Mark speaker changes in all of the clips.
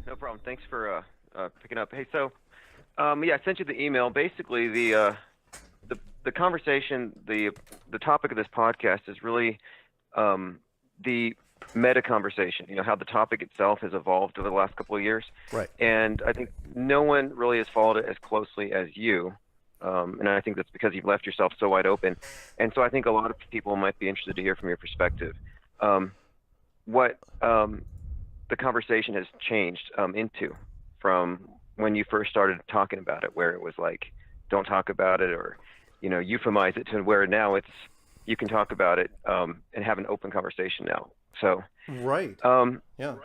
Speaker 1: no problem. Thanks for picking up. Hey, so yeah, I sent you the email. Basically, the conversation, the topic of this podcast is really the meta conversation. You know, how the topic itself has evolved over the last couple of years,
Speaker 2: Right.
Speaker 1: and I think no one really has followed it as closely as you. And I think that's because you've left yourself so wide open. And so I think a lot of people might be interested to hear from your perspective. What the conversation has changed into from when you first started talking about it, where it was like, don't talk about it, or, you know, euphemize it, to where now it's, you can talk about it and have an open conversation now. So,
Speaker 2: Right.
Speaker 1: um,
Speaker 2: Yeah.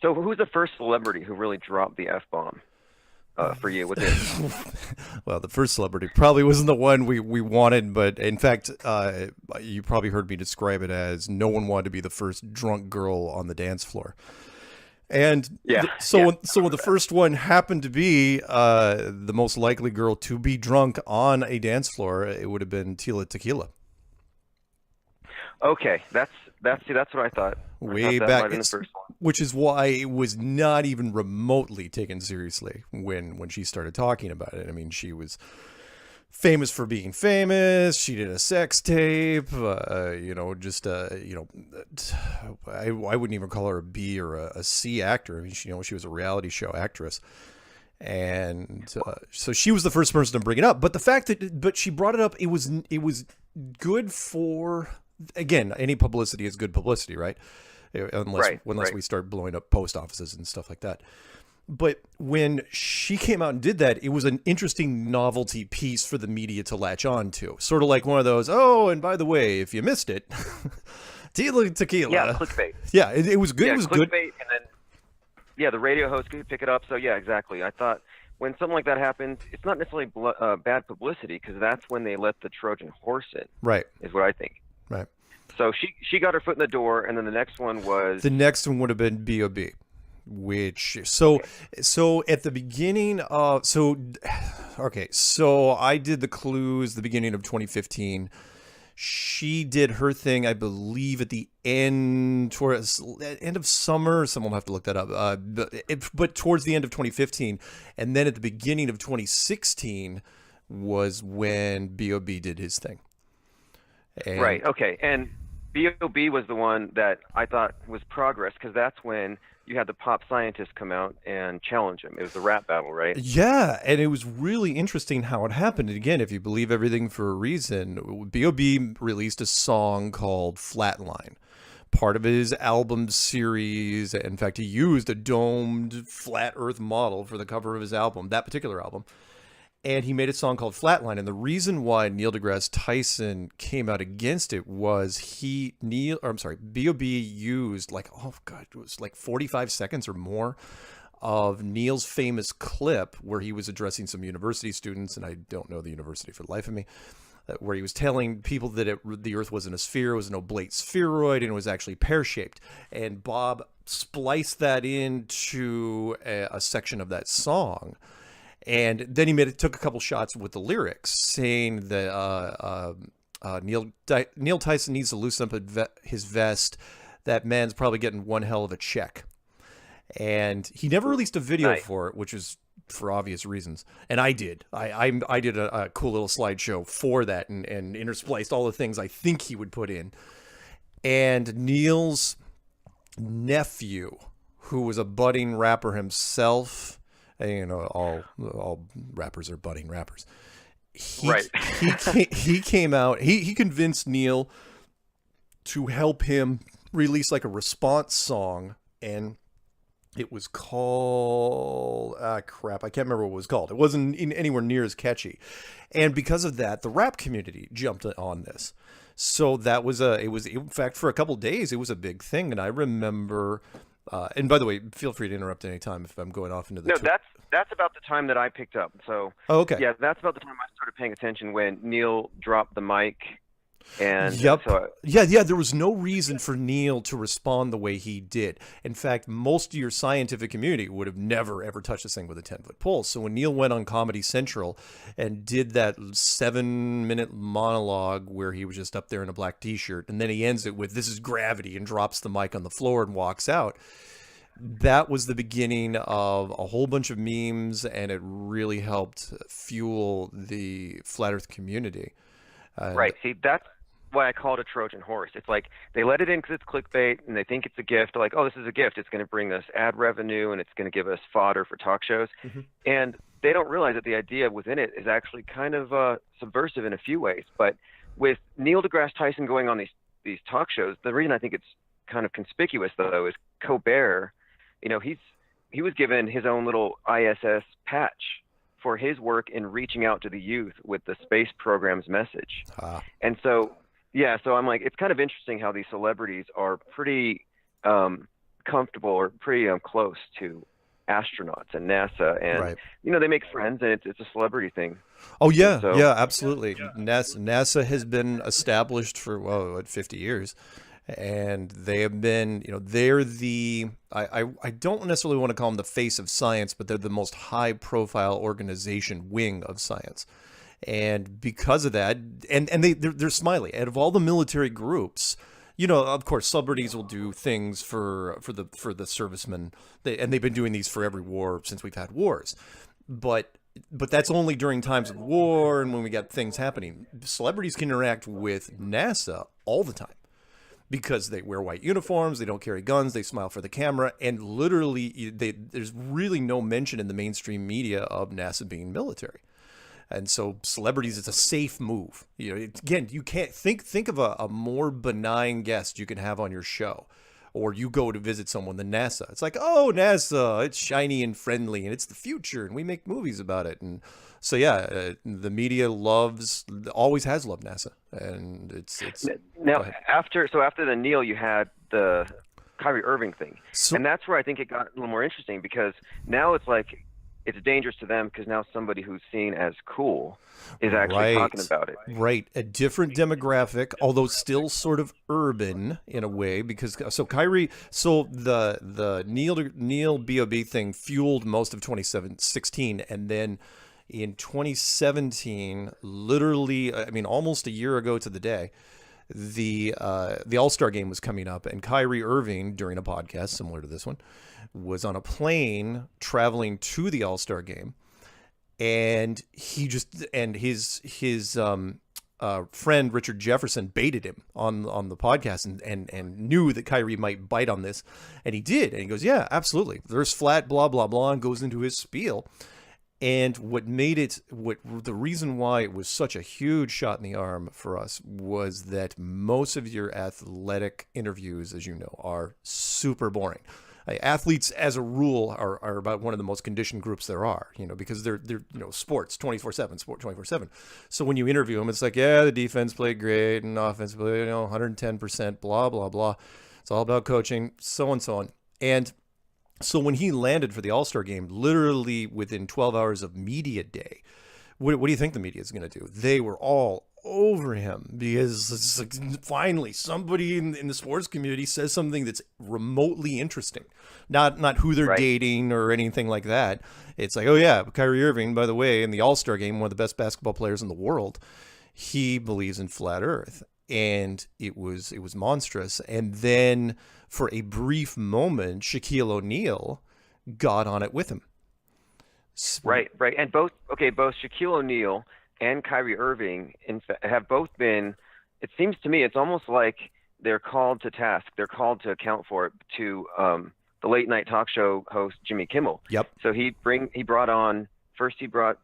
Speaker 1: so who's the first celebrity who really dropped the F-bomb for you? Was it?
Speaker 2: Well, the first celebrity probably wasn't the one we wanted, but in fact, you probably heard me describe it as no one wanted to be the first drunk girl on the dance floor. And
Speaker 1: Yeah,
Speaker 2: so,
Speaker 1: yeah.
Speaker 2: when the first one happened to be the most likely girl to be drunk on a dance floor, it would have been Tila Tequila.
Speaker 1: Okay, that's what I thought. I
Speaker 2: Way
Speaker 1: thought that might
Speaker 2: back,
Speaker 1: have been the first one.
Speaker 2: which is why it was not even remotely taken seriously when she started talking about it. I mean, she was famous for being famous. She did a sex tape. I wouldn't even call her a B or a C actor. I mean, she was a reality show actress. And so she was the first person to bring it up. But the fact but she brought it up, it was good for, again, any publicity is good publicity, right? Unless
Speaker 1: Right.
Speaker 2: we start blowing up post offices and stuff like that. But when she came out and did that, it was an interesting novelty piece for the media to latch on to. Sort of like one of those, oh, and by the way, if you missed it, Tequila.
Speaker 1: Yeah, clickbait.
Speaker 2: Yeah, it was good.
Speaker 1: Yeah,
Speaker 2: It was
Speaker 1: clickbait,
Speaker 2: good.
Speaker 1: and then yeah, the radio host could pick it up. So yeah, exactly. I thought when something like that happens, it's not necessarily bad publicity, because that's when they let the Trojan horse in,
Speaker 2: Right,
Speaker 1: is what I think.
Speaker 2: right.
Speaker 1: So she got her foot in the door, and then the next one was
Speaker 2: The next one would have been B.O.B. Which so at the beginning of so I did the clues the beginning of 2015. She did her thing, I believe, at the end, towards end of summer. Someone will have to look that up. But towards the end of 2015, and then at the beginning of 2016 was when B.O.B. did his thing. And,
Speaker 1: right. Okay, and B.O.B. was the one that I thought was progress, because that's when you had the pop scientists come out and challenge him. It was the rap battle, right?
Speaker 2: Yeah, and it was really interesting how it happened. And again, if you believe everything for a reason, B.O.B. released a song called Flatline, part of his album series. In fact, he used a domed flat earth model for the cover of his album, that particular album. And he made a song called Flatline. And the reason why Neil deGrasse Tyson came out against it was B.O.B. used it was like 45 seconds or more of Neil's famous clip where he was addressing some university students, and I don't know the university for the life of me, where he was telling people that the Earth wasn't a sphere, it was an oblate spheroid, and it was actually pear-shaped. And Bob spliced that into a section of that song. And then he took a couple shots with the lyrics, saying that Neil Tyson needs to loosen up his vest. That man's probably getting one hell of a check. And he never released a video for it, which is for obvious reasons. And I did. I did a cool little slideshow for that and interspliced all the things I think he would put in. And Neil's nephew, who was a budding rapper himself, you know, all rappers are budding rappers.
Speaker 1: Right.
Speaker 2: He came out. He convinced Neil to help him release like a response song, and it was called crap. I can't remember what it was called. It wasn't anywhere near as catchy, and because of that, the rap community jumped on this. So that was in fact, for a couple days, it was a big thing, and I remember. And by the way, feel free to interrupt any time if I'm going off into the.
Speaker 1: No, that's about the time that I picked up. So
Speaker 2: okay.
Speaker 1: Yeah, that's about the time I started paying attention, when Neil dropped the mic. And
Speaker 2: Yep.
Speaker 1: so
Speaker 2: Yeah. There was no reason for Neil to respond the way he did. In fact, most of your scientific community would have never, ever touched this thing with a 10-foot pole. So when Neil went on Comedy Central and did that 7-minute monologue where he was just up there in a black T-shirt, and then he ends it with "This is gravity" and drops the mic on the floor and walks out, that was the beginning of a whole bunch of memes, and it really helped fuel the flat Earth community. And
Speaker 1: Right. See, that's why I call it a Trojan horse. It's like they let it in because it's clickbait and they think it's a gift. They're like, oh, this is a gift. It's going to bring us ad revenue and it's going to give us fodder for talk shows.
Speaker 2: Mhm.
Speaker 1: And they don't realize that the idea within it is actually kind of subversive in a few ways. But with Neil deGrasse Tyson going on these talk shows, the reason I think it's kind of conspicuous though is Colbert. He was given his own little ISS patch for his work in reaching out to the youth with the space program's message.
Speaker 2: ah,
Speaker 1: And so, yeah, so I'm like, it's kind of interesting how these celebrities are pretty comfortable or pretty close to astronauts and NASA, and
Speaker 2: right.
Speaker 1: they make friends, and it's a celebrity thing.
Speaker 2: Oh
Speaker 1: And
Speaker 2: yeah,
Speaker 1: so,
Speaker 2: yeah, absolutely. NASA has been established for 50 years, and they have been, they're the I don't necessarily want to call them the face of science, but they're the most high profile organization wing of science. And because of that, and they're smiley. Out of all the military groups, of course, celebrities will do things for the servicemen, and they've been doing these for every war since we've had wars. But that's only during times of war and when we got things happening. Celebrities can interact with NASA all the time because they wear white uniforms, they don't carry guns, they smile for the camera, and literally, there's really no mention in the mainstream media of NASA being military. And so celebrities, it's a safe move. Again, you can't think of a more benign guest you can have on your show, or you go to visit someone than NASA. It's like, oh, NASA, it's shiny and friendly, and it's the future, and we make movies about it. And so, yeah, the media always has loved NASA, and it's. Go
Speaker 1: now
Speaker 2: ahead.
Speaker 1: after the Neil, you had the Kyrie Irving thing,
Speaker 2: So
Speaker 1: and that's where I think it got a little more interesting because now it's like it's dangerous to them because now somebody who's seen as cool is actually talking about it.
Speaker 2: Right, a different demographic, although still sort of urban in a way. Because the Neil Bob thing fueled most of 2016, and then in 2017, literally, I mean, almost a year ago to the day, the All-Star game was coming up, and Kyrie Irving, during a podcast similar to this one, was on a plane traveling to the All-Star game, and his friend Richard Jefferson baited him on the podcast and knew that Kyrie might bite on this, and he did, and he goes, yeah, absolutely, there's flat blah blah blah, and goes into his spiel. And the reason why it was such a huge shot in the arm for us was that most of your athletic interviews, as you know, are super boring. Athletes, as a rule, are about one of the most conditioned groups there are, because they're sports 24/7, sport 24/7. So when you interview them, it's like, yeah, the defense played great and offense played, 110%, blah blah blah. It's all about coaching, so on, so on. And so when he landed for the All-Star game, literally within 12 hours of media day, what do you think the media is going to do? They were all over him because it's like, finally somebody in the sports community says something that's remotely interesting. Not who they're
Speaker 1: Right.
Speaker 2: dating or anything like that. It's like, oh yeah, Kyrie Irving, by the way, in the All-Star game, one of the best basketball players in the world, he believes in flat Earth. And it was monstrous. And then for a brief moment, Shaquille O'Neal got on it with him.
Speaker 1: Right. And both Shaquille O'Neal and Kyrie Irving have both been, it seems to me, it's almost like they're called to task. They're called to account for it to the late night talk show host Jimmy Kimmel.
Speaker 2: Yep.
Speaker 1: So he brought
Speaker 2: Shaquille.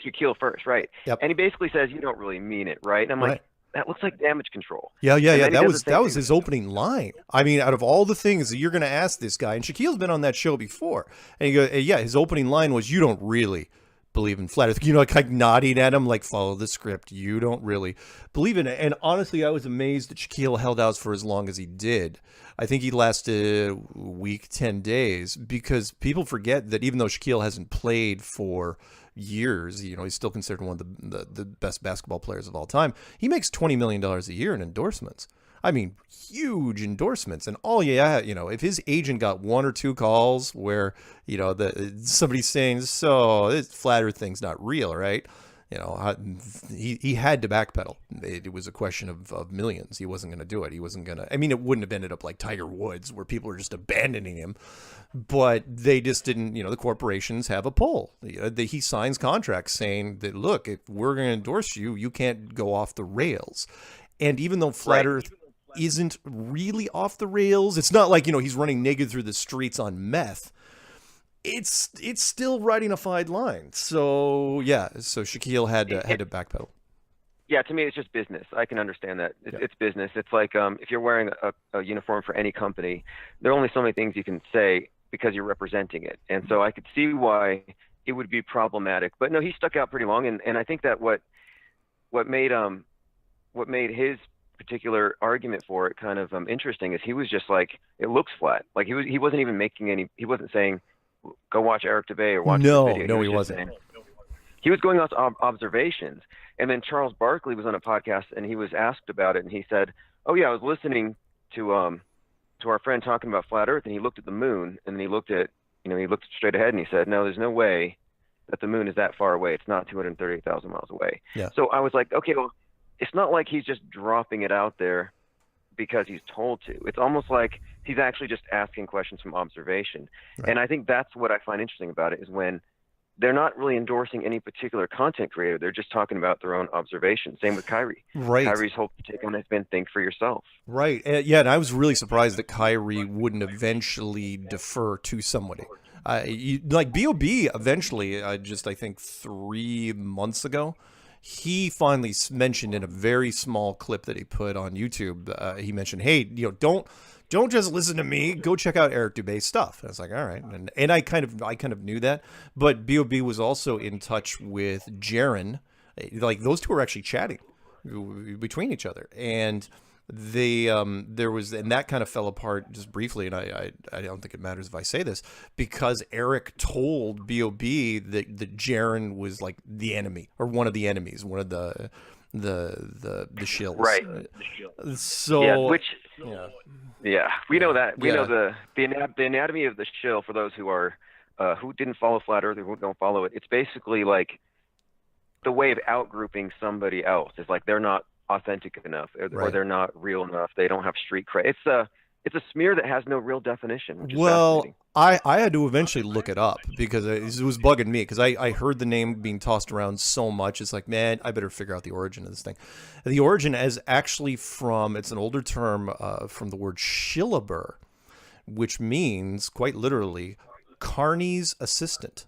Speaker 1: Shaquille first, right?
Speaker 2: Yep.
Speaker 1: And he basically says, "You don't really mean it, right?" And I'm like,
Speaker 2: Right.
Speaker 1: "That looks like damage control."
Speaker 2: Yeah.
Speaker 1: And then he
Speaker 2: That
Speaker 1: does
Speaker 2: was
Speaker 1: the same thing
Speaker 2: his
Speaker 1: with-
Speaker 2: opening line. I mean, out of all the things that you're going to ask this guy, and Shaquille's been on that show before, and he goes, yeah, his opening line was, "You don't really believe in flat Earth," like nodding at him, like, follow the script. You don't really believe in it. And honestly, I was amazed that Shaquille held out for as long as he did. I think he lasted a week, 10 days, because people forget that even though Shaquille hasn't played for years, he's still considered one of the best basketball players of all time. He makes $20 million a year in endorsements. I mean, huge endorsements. And if his agent got one or two calls where, somebody's saying, so this flat Earth thing's not real, right? You know, he had to backpedal. It was a question of millions. He wasn't going to do it. He wasn't going to. I mean, it wouldn't have ended up like Tiger Woods, where people are just abandoning him. But they just didn't. You know, the corporations have a pull. He signs contracts saying that, look, if we're going to endorse you, you can't go off the rails. And even though Flat Earth isn't really off the rails, it's not like, you know, he's running naked through the streets on meth. It's still riding a fine line. So yeah, so Shaquille had to backpedal.
Speaker 1: Yeah, to me, it's just business. I can understand that. It's business. It's like if you're wearing a uniform for any company, there are only so many things you can say because you're representing it. And so I could see why it would be problematic. But no, he stuck out pretty long, and I think that what made his particular argument for it kind of interesting is he was just like, it looks flat. Like he wasn't even making any. He wasn't saying, go watch Eric Dubay or watch this video.
Speaker 2: No, he wasn't.
Speaker 1: He was going off observations. And then Charles Barkley was on a podcast and he was asked about it, and he said, oh yeah, I was listening to our friend talking about flat Earth, and he looked at the moon, and then he looked straight ahead, and he said, no, there's no way that the moon is that far away. It's not 238,000 miles away.
Speaker 2: Yeah.
Speaker 1: So I was like, okay, well, it's not like he's just dropping it out there because he's told to. It's almost like he's actually just asking questions from observation. Right. And I think that's what I find interesting about it, is when they're not really endorsing any particular content creator. They're just talking about their own observation. Same with Kyrie.
Speaker 2: Right.
Speaker 1: Kyrie's whole take on it has been think for yourself.
Speaker 2: Right. Yeah, and I was really surprised that Kyrie wouldn't eventually defer to somebody. Like B.O.B. eventually, I think 3 months ago, he finally mentioned in a very small clip that he put on YouTube, he mentioned, hey, you know, don't just listen to me. Go check out Eric Dubay's stuff. And I was like, all right. And I kind of knew that. But B.O.B. was also in touch with Jaron. Like, those two were actually chatting between each other. And there was, and that kind of fell apart just briefly. And I don't think it matters if I say this, because Eric told B.O.B. that Jaron was like the enemy, or one of the enemies, one of the shills.
Speaker 1: Right.
Speaker 2: So
Speaker 1: we know that. We know the anatomy of the shill, for those who didn't follow Flat Earth or who don't follow it. It's basically like the way of outgrouping somebody else. It's like they're not authentic enough, or they're not real enough. They don't have street cred. It's a smear that has no real definition. Which is fascinating.
Speaker 2: I had to eventually look it up because it was bugging me, because I heard the name being tossed around so much. It's like, man, I better figure out the origin of this thing. The origin is actually it's an older term from the word shillabur, which means, quite literally, carny's assistant.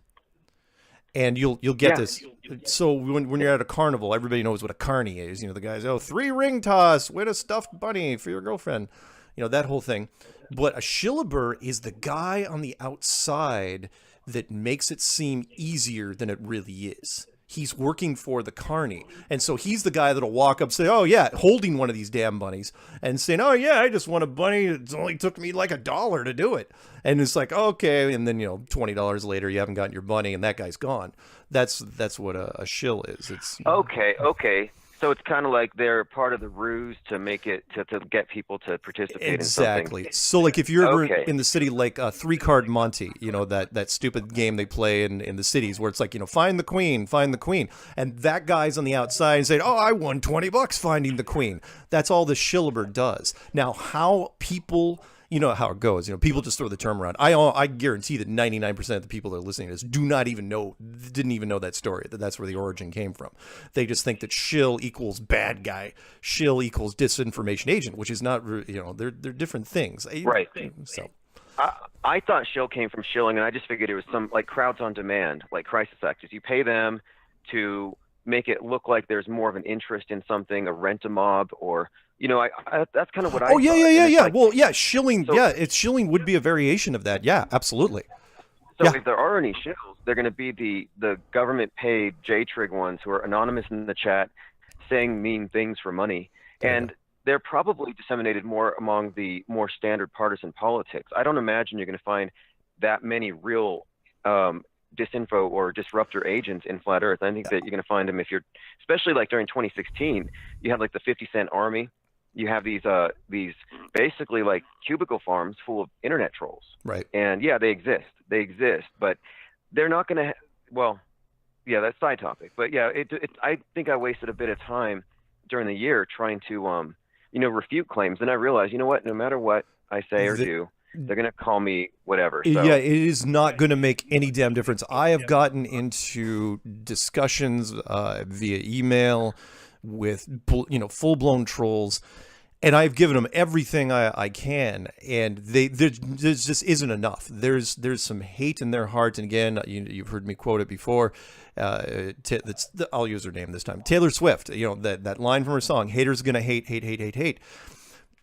Speaker 2: And you'll get this. So when you're at a carnival, everybody knows what a carny is. You know, the guys, 3 ring toss, win a stuffed bunny for your girlfriend. You know, that whole thing. But a shillabur is the guy on the outside that makes it seem easier than it really is. He's working for the carny. And so he's the guy that'll walk up, say, oh yeah, holding one of these damn bunnies, and saying, oh yeah, I just won a bunny. It only took me like $1 to do it. And it's like, okay. And then, you know, $20 later, you haven't gotten your bunny, and that guy's gone. That's what a shill is. It's
Speaker 1: okay. So it's kind of like they're part of the ruse to make it to get people to participate in something.
Speaker 2: Exactly. So like if you're ever in the city, like 3-card Monte, you know, that stupid game they play in the cities where it's like, you know, find the queen, and that guy's on the outside and saying, oh, I won $20 finding the queen. That's all the shillabur does. Now, how people, you know how it goes. You know, people just throw the term around. I guarantee that 99% of the people that are listening to this didn't even know that story, that's where the origin came from. They just think that shill equals bad guy, shill equals disinformation agent, which is not, you know, they're different things.
Speaker 1: Right.
Speaker 2: So
Speaker 1: I thought shill came from shilling, and I just figured it was some like crowds on demand, like crisis actors. You pay them to make it look like there's more of an interest in something, a rent-a-mob, or, you know, that's kind of what I thought.
Speaker 2: Oh, yeah. Like, well, yeah, shilling, shilling would be a variation of that. Yeah, absolutely.
Speaker 1: So if there are any shills, they're going to be the government-paid J-Trig ones who are anonymous in the chat saying mean things for money. And they're probably disseminated more among the more standard partisan politics. I don't imagine you're going to find that many real disinfo or disruptor agents in Flat Earth. I think that you're going to find them especially like during 2016, you had like the 50 Cent Army. You have these basically like cubicle farms full of internet trolls.
Speaker 2: Right.
Speaker 1: And yeah, they exist, but they're not going to, yeah, that's side topic. But yeah, I think I wasted a bit of time during the year trying to, refute claims. And I realized, you know what? No matter what I say or
Speaker 2: The,
Speaker 1: do, they're going to call me whatever.
Speaker 2: yeah,
Speaker 1: So
Speaker 2: it is not going to make any damn difference. I have gotten into discussions via email with full blown trolls, and I've given them everything I can, and there just isn't enough. There's some hate in their heart, and again, you've heard me quote it before. I'll use her name this time. Taylor Swift. That line from her song, "Haters gonna hate, hate, hate, hate, hate."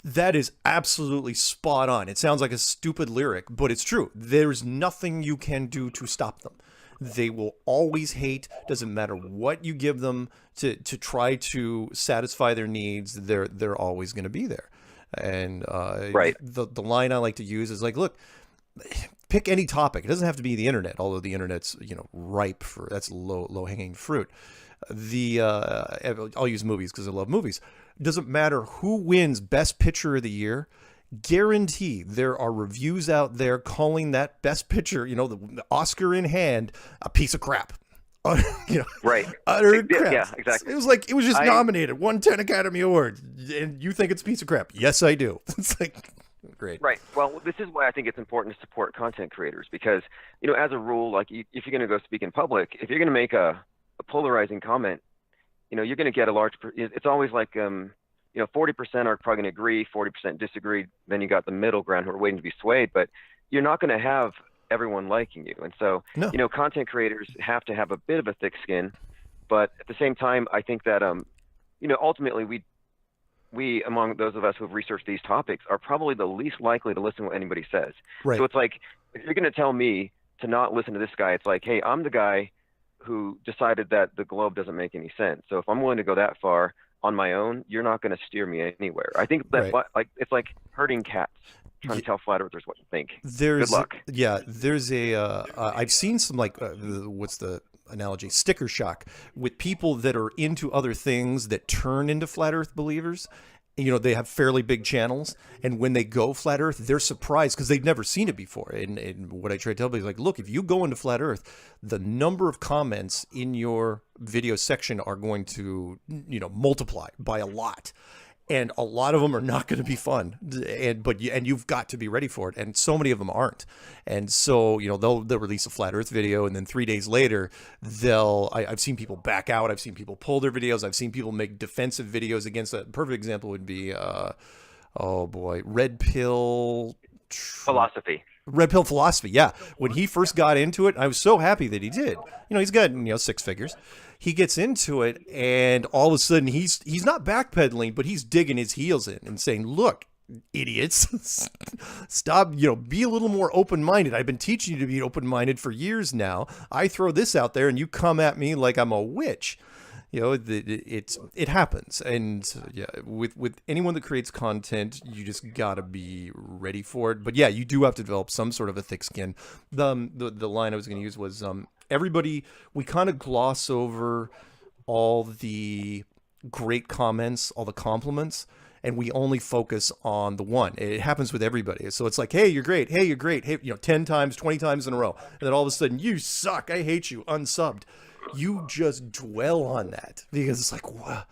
Speaker 2: That is absolutely spot on. It sounds like a stupid lyric, but it's true. There's nothing you can do to stop them. They will always hate. Doesn't matter what you give them to try to satisfy their needs. They're always going to be there. And
Speaker 1: right.
Speaker 2: The line I like to use is like, look, pick any topic. It doesn't have to be the internet, although the internet's ripe for that's low hanging fruit. I'll use movies because I love movies. Doesn't matter who wins Best Picture of the Year. Guarantee there are reviews out there calling that Best Picture, the Oscar in hand, a piece of crap.
Speaker 1: Right.
Speaker 2: Utter crap.
Speaker 1: Yeah, exactly.
Speaker 2: It was like it was just nominated, won 10 Academy Awards, and you think it's a piece of crap? Yes, I do. It's like great.
Speaker 1: Right. Well, this is why I think it's important to support content creators because, as a rule, like if you're going to go speak in public, if you're going to make a polarizing comment, you're going to get a large. It's always like 40% are probably going to agree, 40% disagree. Then you got the middle ground who are waiting to be swayed, but you're not going to have everyone liking you. And so,
Speaker 2: no.
Speaker 1: Content creators have to have a bit of a thick skin, but at the same time, I think that ultimately we among those of us who have researched these topics are probably the least likely to listen to what anybody says.
Speaker 2: Right.
Speaker 1: So it's like if you're going to tell me to not listen to this guy, it's like, hey, I'm the guy who decided that the globe doesn't make any sense. So if I'm willing to go that far on my own, you're not going to steer me anywhere. I think that it's like herding cats, trying to tell flat earthers what to think. Good luck.
Speaker 2: Yeah, there's I've seen some what's the analogy? Sticker shock with people that are into other things that turn into flat earth believers. They have fairly big channels, and when they go flat earth, they're surprised because they've never seen it before. And what I try to tell people is like, look, if you go into flat earth, the number of comments in your video section are going to, multiply by a lot. And a lot of them are not going to be fun, and you've got to be ready for it. And so many of them aren't. And so they'll release a flat Earth video, and then 3 days later I've seen people back out. I've seen people pull their videos. I've seen people make defensive videos against. A perfect example would be Red Pill
Speaker 1: Philosophy.
Speaker 2: Red Pill Philosophy. Yeah, when he first got into it, I was so happy that he did. He's got 6 figures. He gets into it, and all of a sudden he's not backpedaling, but he's digging his heels in and saying, "Look, idiots, stop. Be a little more open-minded. I've been teaching you to be open-minded for years now. I throw this out there, and you come at me like I'm a witch." It happens, and yeah, with anyone that creates content, you just gotta be ready for it. But yeah, you do have to develop some sort of a thick skin. The line I was going to use was everybody. We kind of gloss over all the great comments, all the compliments, and we only focus on the one. It happens with everybody. So it's like, hey, you're great. Hey, you're great. Hey, 10 times, 20 times in a row, and then all of a sudden, you suck. I hate you. Unsubbed. You just dwell on that because it's like, wow,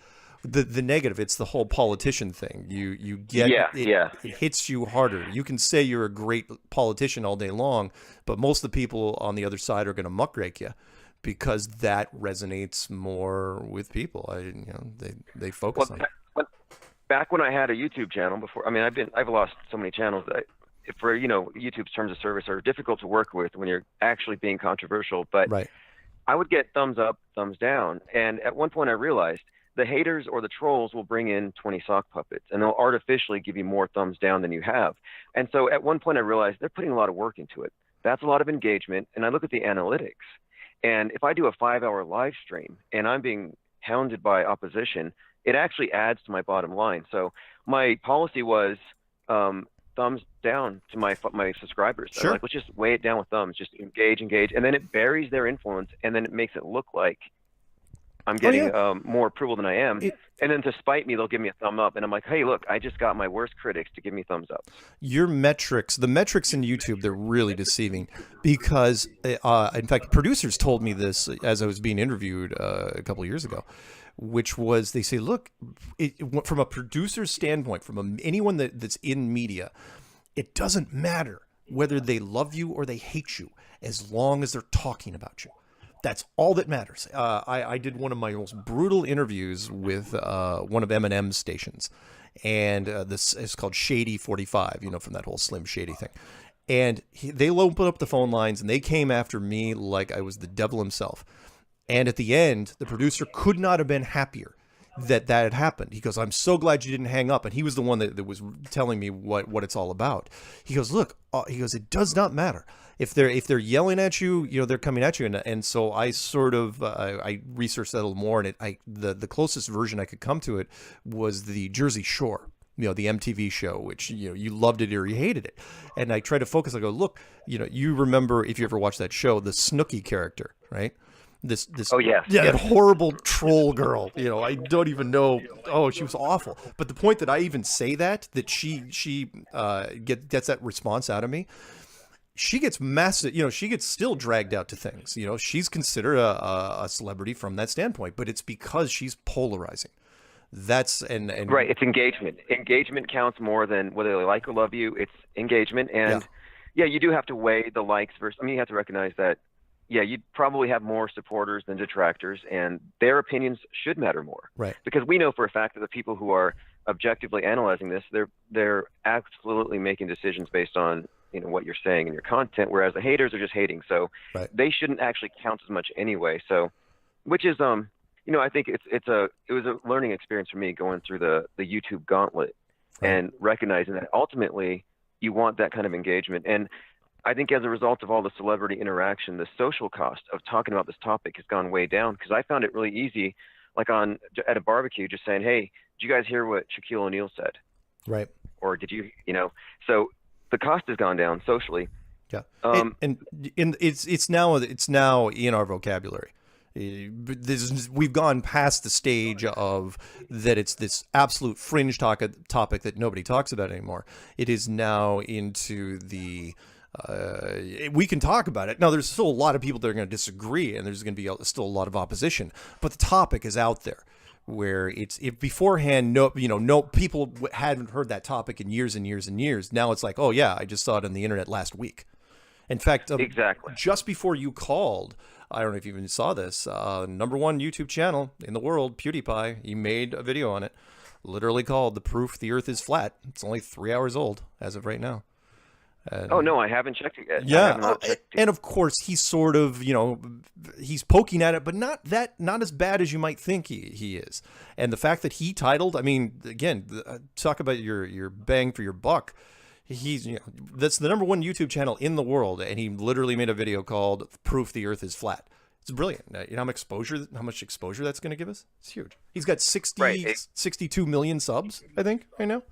Speaker 2: the negative. It's the whole politician thing. You get it hits you harder. You can say you're a great politician all day long, but most of the people on the other side are going to muckrake you because that resonates more with people. They focus on it.
Speaker 1: Back when I had a YouTube channel before, I've lost so many channels that for YouTube's terms of service are difficult to work with when you're actually being controversial, but
Speaker 2: right.
Speaker 1: I would get thumbs up, thumbs down. And at one point I realized the haters or the trolls will bring in 20 sock puppets and they'll artificially give you more thumbs down than you have. And so at one point I realized they're putting a lot of work into it. That's a lot of engagement. And I look at the analytics. And if I do a 5-hour live stream and I'm being hounded by opposition, it actually adds to my bottom line. So my policy was thumbs down to my subscribers.
Speaker 2: Sure.
Speaker 1: Like, let's just weigh it down with thumbs, just engage, and then it buries their influence, and then it makes it look like I'm
Speaker 2: Oh
Speaker 1: getting
Speaker 2: yeah.
Speaker 1: more approval than I am.
Speaker 2: It,
Speaker 1: And then to spite me, they'll give me a thumb up, and I'm like, hey, look, I just got my worst critics to give me thumbs up.
Speaker 2: your metrics, the metrics in YouTube, they're really deceiving because, in fact, producers told me this as I was being interviewed a couple of years ago, which was they say, look, from a producer's standpoint, from anyone that's in media, it doesn't matter whether they love you or they hate you as long as they're talking about you. That's all that matters. I did one of my most brutal interviews with one of Eminem's stations, and this is called Shady 45, from that whole Slim Shady thing. And they opened up the phone lines, and they came after me like I was the devil himself. And at the end, the producer could not have been happier that had happened. He goes, I'm so glad you didn't hang up. And he was the one that was telling me what it's all about. He goes, look, he goes, it does not matter. If they're yelling at you, they're coming at you. And so I sort of, I researched that a little more, and the closest version I could come to it was the Jersey Shore, the MTV show, which, you loved it or you hated it. And I try to focus. I go, look, you remember, if you ever watched that show, the Snooki character, right? This
Speaker 1: Oh yes,
Speaker 2: yeah,
Speaker 1: yes.
Speaker 2: that horrible troll girl. I don't even know. Oh, she was awful. But the point that I even say that she gets that response out of me, she gets massive. She gets still dragged out to things. She's considered a celebrity from that standpoint, but it's because she's polarizing. That's and
Speaker 1: Right. It's engagement. Engagement counts more than whether they like or love you. It's engagement, and yeah, you do have to weigh the likes versus. I mean, you have to recognize that. Yeah, you'd probably have more supporters than detractors, and their opinions should matter more.
Speaker 2: Right.
Speaker 1: Because we know for a fact that the people who are objectively analyzing this, they're absolutely making decisions based on what you're saying in your content, whereas the haters are just hating. So they shouldn't actually count as much anyway. So, which is I think it was a learning experience for me going through the YouTube gauntlet and recognizing that ultimately you want that kind of engagement. And I think as a result of all the celebrity interaction, the social cost of talking about this topic has gone way down, because I found it really easy, like at a barbecue, just saying, hey, did you guys hear what Shaquille O'Neal said?
Speaker 2: Right.
Speaker 1: Or did you, so the cost has gone down socially.
Speaker 2: Yeah. And it's now in our vocabulary. We've gone past the stage of that it's this absolute fringe topic that nobody talks about anymore. It is now into the we can talk about it. Now, there's still a lot of people that are going to disagree, and there's going to be still a lot of opposition. But the topic is out there, where if beforehand, no people hadn't heard that topic in years and years and years. Now it's like, oh yeah, I just saw it on the internet last week. In fact,
Speaker 1: exactly.
Speaker 2: Just before you called, I don't know if you even saw this. #1 YouTube channel in the world, PewDiePie, he made a video on it, literally called "The Proof the Earth is Flat." It's only 3 hours old as of right now.
Speaker 1: Oh no, I haven't checked it yet.
Speaker 2: Yeah, and of course he's sort of, he's poking at it, but not as bad as you might think he is. And the fact that he titled, I mean, again, talk about your bang for your buck. He's that's the #1 YouTube channel in the world, and he literally made a video called "Proof the Earth is Flat." It's brilliant. You know how much exposure that's going to give us? It's huge. He's got 62 million subs, I think, right now.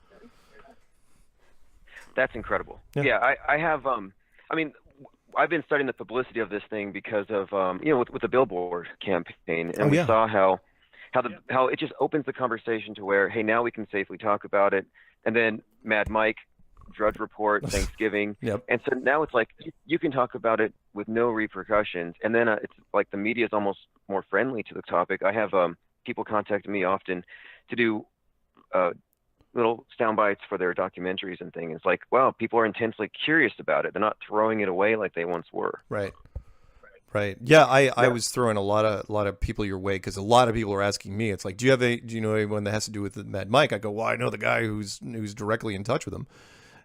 Speaker 1: That's incredible. Yeah, I have. I mean, I've been studying the publicity of this thing because of with the Billboard campaign, and we saw how it just opens the conversation to where, hey, now we can safely talk about it. And then Mad Mike, Drudge Report, Thanksgiving, and so now it's like you can talk about it with no repercussions. And then it's like the media is almost more friendly to the topic. I have people contact me often to do little sound bites for their documentaries and things. It's like, wow, people are intensely curious about it. They're not throwing it away like they once were.
Speaker 2: Right. Yeah, I was throwing a lot of people your way, because a lot of people are asking me. It's like, do you know anyone that has to do with Mad Mike? I go, well, I know the guy who's directly in touch with him,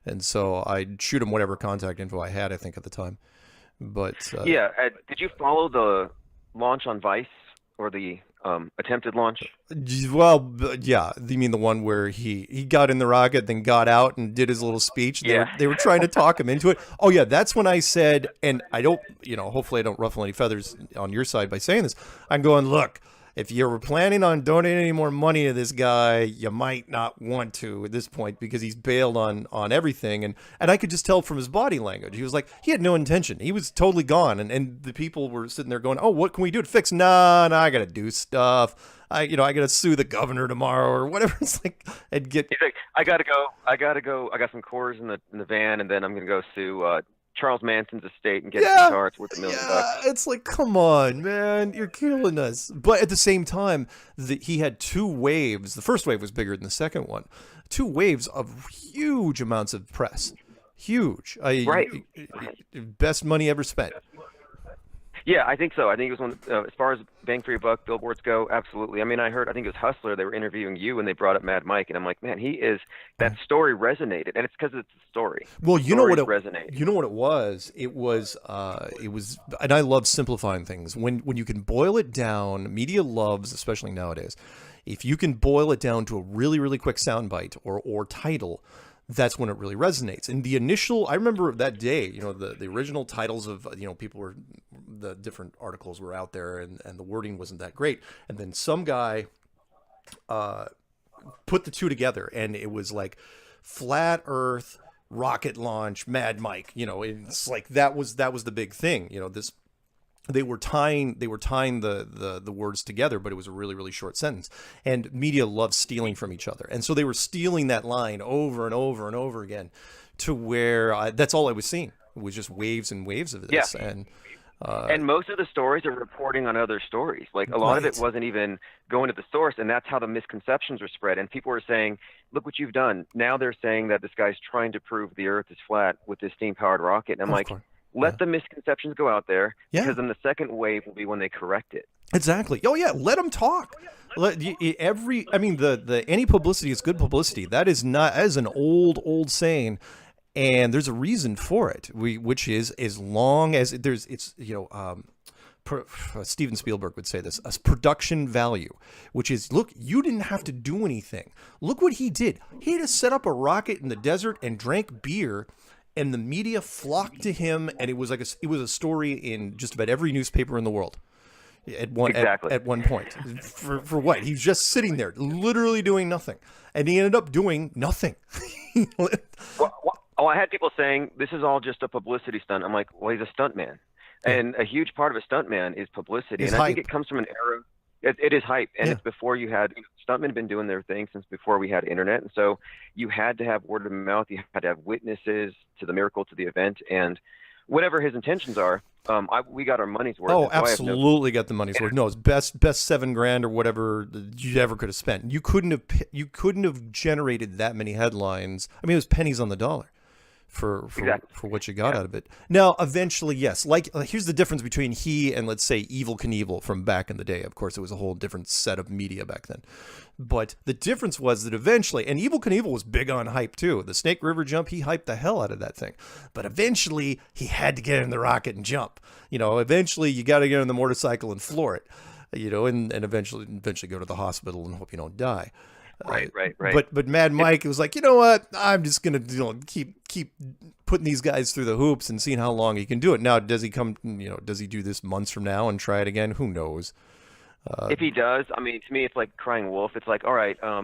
Speaker 2: and so I'd shoot him whatever contact info I had, I think, at the time. But
Speaker 1: did you follow the launch on Vice, or the attempted launch?
Speaker 2: Well, yeah. You mean the one where he got in the rocket, then got out and did his little speech? They were trying to talk him into it. Oh yeah, that's when I said, and I don't, hopefully I don't ruffle any feathers on your side by saying this. I'm going, look, if you were planning on donating any more money to this guy, you might not want to at this point because he's bailed on everything. And I could just tell from his body language. He was like, he had no intention. He was totally gone. And the people were sitting there going, oh, what can we do to fix? Nah, I got to do stuff. I got to sue the governor tomorrow or whatever. It's like, and get.
Speaker 1: He's like, I gotta go. I got some cores in the van, and then I'm gonna go sue Charles Manson's estate and get his guitar. It's worth $1 million.
Speaker 2: It's like, come on, man, you're killing us. But at the same time, he had two waves. The first wave was bigger than the second one. Two waves of huge amounts of press. Huge.
Speaker 1: Right.
Speaker 2: Best money ever spent.
Speaker 1: Yeah, I think so. I think it was one, as far as bang for your buck, billboards go, absolutely. I mean, I think it was Hustler, they were interviewing you and they brought up Mad Mike, and I'm like, man, that story resonated, and it's because it's a story.
Speaker 2: Well, you know what it
Speaker 1: resonated.
Speaker 2: You know what it was? It was, and I love simplifying things. When you can boil it down, media loves, especially nowadays, if you can boil it down to a really, really quick soundbite or title, that's when it really resonates. And the initial, I remember that day, the original titles of, the different articles were out there and the wording wasn't that great. And then some guy put the two together and it was like Flat Earth, rocket launch, Mad Mike, it's like that was the big thing. They were tying the words together, but it was a really, really short sentence. And media loves stealing from each other. And so they were stealing that line over and over and over again to where that's all I was seeing. It was just waves and waves of this.
Speaker 1: Yeah.
Speaker 2: And
Speaker 1: most of the stories are reporting on other stories. Like a lot of it wasn't even going to the source, and that's how the misconceptions were spread. And people were saying, look what you've done. Now they're saying that this guy's trying to prove the earth is flat with this steam-powered rocket. And I'm like, let the misconceptions go out there, because then the second wave will be when they correct it.
Speaker 2: Exactly. Oh yeah, let them talk. Any publicity is good publicity. That is an old saying, and there's a reason for it. Which is, as long as Steven Spielberg would say this, a production value, which is, look, you didn't have to do anything. Look what he did. He just set up a rocket in the desert and drank beer. And the media flocked to him, and it was a story in just about every newspaper in the world. At one point, for what? He was just sitting there, literally doing nothing, and he ended up doing nothing.
Speaker 1: I had people saying this is all just a publicity stunt. I'm like, well, he's a stuntman, and a huge part of a stuntman is publicity, and I think it comes from an era. It is hype, and it's before you had stuntmen have been doing their thing since before we had internet, and so you had to have word of mouth. You had to have witnesses to the miracle, to the event, and whatever his intentions are, we got our money's worth.
Speaker 2: Oh, absolutely, got the money's worth. No, it's best $7,000 or whatever you ever could have spent. You couldn't have generated that many headlines. I mean, it was pennies on the dollar for what you got out of it. Now, eventually, yes. Like, here's the difference between he and, let's say, Evel Knievel from back in the day. Of course, it was a whole different set of media back then. But the difference was that eventually, and Evel Knievel was big on hype too. The Snake River jump, he hyped the hell out of that thing. But eventually, he had to get in the rocket and jump. Eventually, you got to get on the motorcycle and floor it. And eventually go to the hospital and hope you don't die.
Speaker 1: Right.
Speaker 2: But Mad Mike, it was like, you know what? I'm just gonna keep putting these guys through the hoops and seeing how long he can do it. Now, does he do this months from now and try it again? Who knows?
Speaker 1: If he does, I mean, to me, it's like crying wolf. It's like, all right, I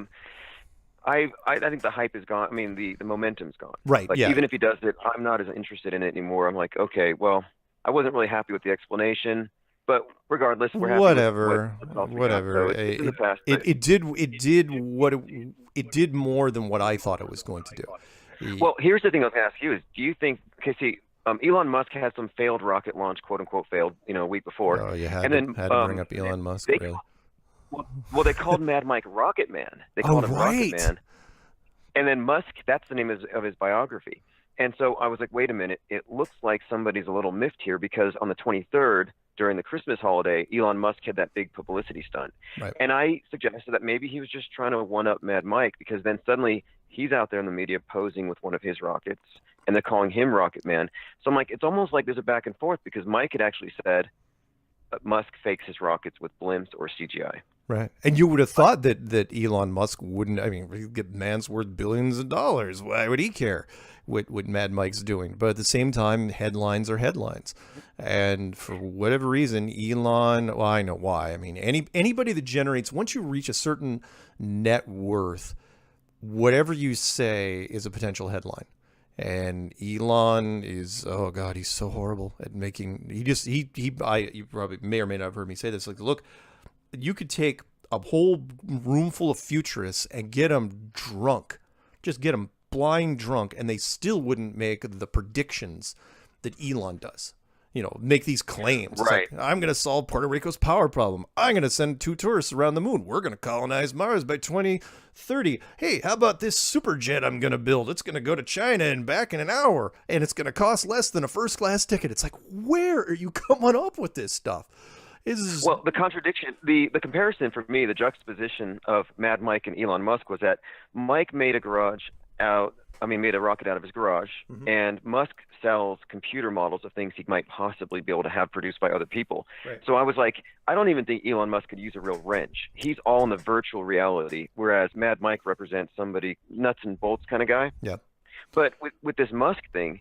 Speaker 1: think the hype is gone. I mean, the momentum's gone.
Speaker 2: Right.
Speaker 1: Like, even if he does it, I'm not as interested in it anymore. I'm like, okay, well, I wasn't really happy with the explanation. But regardless, we're happy.
Speaker 2: Whatever.
Speaker 1: So it's in the past,
Speaker 2: it did more than what I thought it was going to do.
Speaker 1: Well, here's the thing I was going to ask you is, do you think? Okay, see, Elon Musk had some failed rocket launch, quote unquote failed, a week before.
Speaker 2: Oh, you had to bring up Elon Musk. Really?
Speaker 1: Well, they called Mad Mike Rocket Man. They called him Rocket Man. And then Musk, that's the name of his biography. And so I was like, wait a minute, it looks like somebody's a little miffed here, because on the 23rd, during the Christmas holiday, Elon Musk had that big publicity stunt. Right. And I suggested that maybe he was just trying to one-up Mad Mike, because then suddenly he's out there in the media posing with one of his rockets, and they're calling him Rocket Man. So I'm like, it's almost like there's a back and forth, because Mike had actually said Musk fakes his rockets with blimps or CGI.
Speaker 2: Right. And you would have thought that Elon Musk wouldn't. I mean, man's worth billions of dollars. Why would he care what Mad Mike's doing? But at the same time, headlines are headlines. And for whatever reason, Elon, well, I know why. I mean, anybody that generates, once you reach a certain net worth, whatever you say is a potential headline. And Elon is, oh God, he's so horrible at making, you probably may or may not have heard me say this. Like, look, you could take a whole room full of futurists and get them drunk, just get them blind drunk, and they still wouldn't make the predictions that Elon does. You know, make these claims.
Speaker 1: Right.
Speaker 2: Like, I'm going to solve Puerto Rico's power problem. I'm going to send 2 tourists around the moon. We're going to colonize Mars by 2030. Hey, how about this super jet I'm going to build? It's going to go to China and back in an hour, and it's going to cost less than a first-class ticket. It's like, where are you coming up with this stuff?
Speaker 1: Well, the contradiction, the comparison for me, the juxtaposition of Mad Mike and Elon Musk was that Mike made a made a rocket out of his garage, and Musk sells computer models of things he might possibly be able to have produced by other people.
Speaker 2: Right.
Speaker 1: So I was like, I don't even think Elon Musk could use a real wrench. He's all in the virtual reality, whereas Mad Mike represents somebody nuts and bolts kind of guy.
Speaker 2: Yeah.
Speaker 1: But with this Musk thing,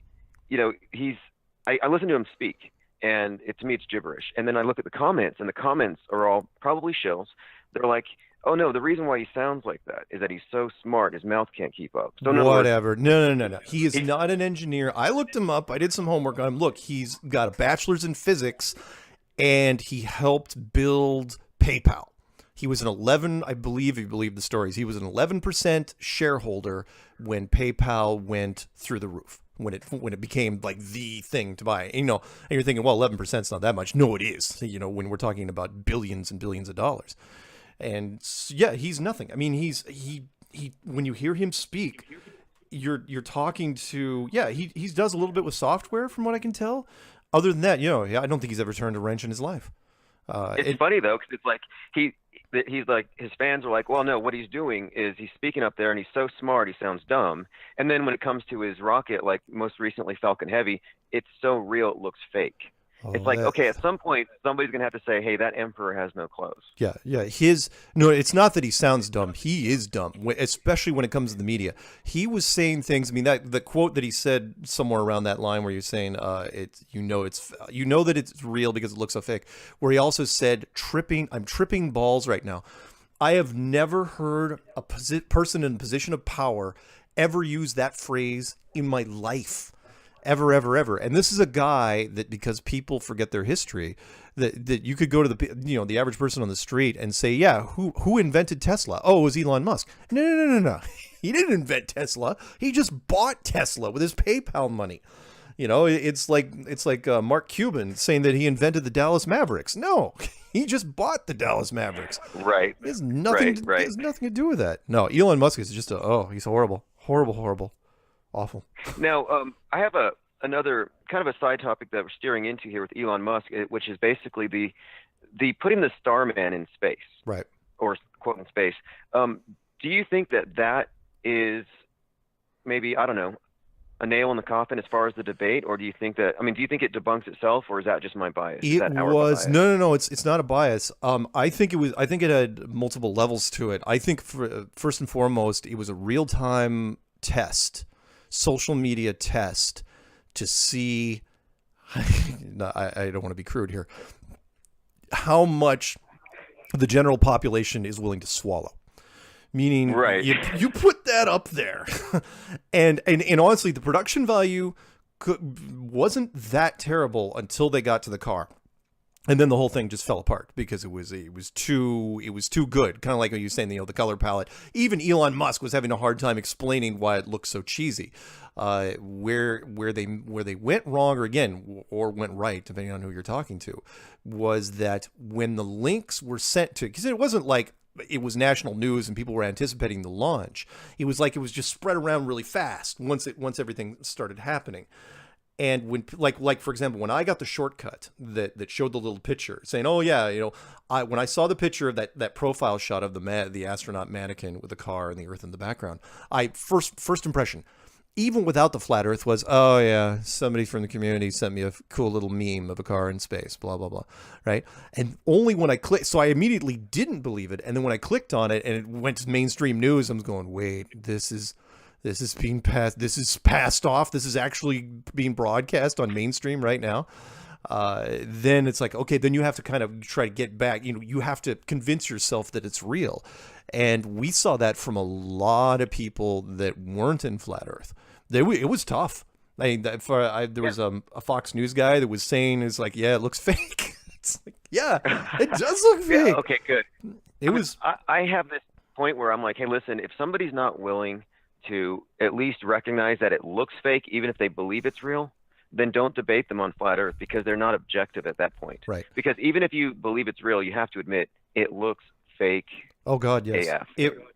Speaker 1: you know, I listen to him speak, and to me it's gibberish. And then I look at the comments, and the comments are all probably shills. They're like, oh no, the reason why he sounds like that is that he's so smart, his mouth can't keep up. So
Speaker 2: whatever. No. He is not an engineer. I looked him up. I did some homework on him. Look, he's got a bachelor's in physics, and he helped build PayPal. He was I believe, if you believe the stories, he was an 11% shareholder when PayPal went through the roof. When it became like the thing to buy, and you're thinking, well, 11% is not that much. No, it is. When we're talking about billions and billions of dollars. And yeah, he's nothing. I mean, he when you hear him speak, you're talking to, he does a little bit with software from what I can tell. Other than that, I don't think he's ever turned a wrench in his life.
Speaker 1: It's funny though, because it's like he's like, his fans are like, well, no, what he's doing is he's speaking up there and he's so smart he sounds dumb. And then when it comes to his rocket, like most recently Falcon Heavy, it's so real it looks fake. It's like, okay, at some point, somebody's going to have to say, hey, that emperor has no clothes.
Speaker 2: Yeah. No, it's not that he sounds dumb. He is dumb, especially when it comes to the media. He was saying things. I mean, the quote that he said somewhere around that line where you're saying, that it's real because it looks so fake, where he also said, I'm tripping balls right now. I have never heard a person in a position of power ever use that phrase in my life. Ever. And this is a guy that, because people forget their history, that you could go to the average person on the street and say, yeah, who invented Tesla? Oh, it was Elon Musk. No. He didn't invent Tesla. He just bought Tesla with his PayPal money. It's like Mark Cuban saying that he invented the Dallas Mavericks. No, he just bought the Dallas Mavericks.
Speaker 1: Right.
Speaker 2: It has nothing to do with that. No, Elon Musk is just he's horrible. Awful.
Speaker 1: Now, I have another kind of a side topic that we're steering into here with Elon Musk, which is basically the putting the Starman in space,
Speaker 2: right?
Speaker 1: Or quote in space. Do you think that is maybe, I don't know, a nail in the coffin as far as the debate, or do you think that? I mean, do you think it debunks itself, or is that just my bias?
Speaker 2: No. It's not a bias. I think it had multiple levels to it. I think first and foremost, it was a real-time test. Social media test to see, I don't want to be crude here, how much the general population is willing to swallow. Meaning,
Speaker 1: right.
Speaker 2: you put that up there, and honestly, the production value wasn't that terrible until they got to the car. And then the whole thing just fell apart because it was too good. Kind of like what you were saying, the color palette. Even Elon Musk was having a hard time explaining why it looks so cheesy. Where they went wrong, or went right, depending on who you're talking to, was that when the links were sent to, because it wasn't like it was national news and people were anticipating the launch. It was like it was just spread around really fast once everything started happening. And when, like for example, when I got the shortcut that showed the little picture saying, oh yeah, when I saw the picture of that profile shot of the astronaut mannequin with the car and the Earth in the background, first impression, even without the flat Earth, was, oh yeah, somebody from the community sent me a cool little meme of a car in space, blah blah blah, right? And only when I clicked, so I immediately didn't believe it, and then when I clicked on it and it went to mainstream news, I'm going, wait, this is being passed. This is passed off. This is actually being broadcast on mainstream right now. Then it's like, okay, then you have to kind of try to get back. You have to convince yourself that it's real. And we saw that from a lot of people that weren't in flat Earth. It was tough. I mean, there was a Fox News guy that was saying, it's like, yeah, it looks fake. It's like, yeah, it does look fake.
Speaker 1: Yeah, okay, good. I have this point where I'm like, hey, listen, if somebody's not willing to at least recognize that it looks fake, even if they believe it's real, then don't debate them on flat Earth, because they're not objective at that point.
Speaker 2: Right.
Speaker 1: Because even if you believe it's real, you have to admit it looks fake.
Speaker 2: Oh God, yes.
Speaker 1: AF.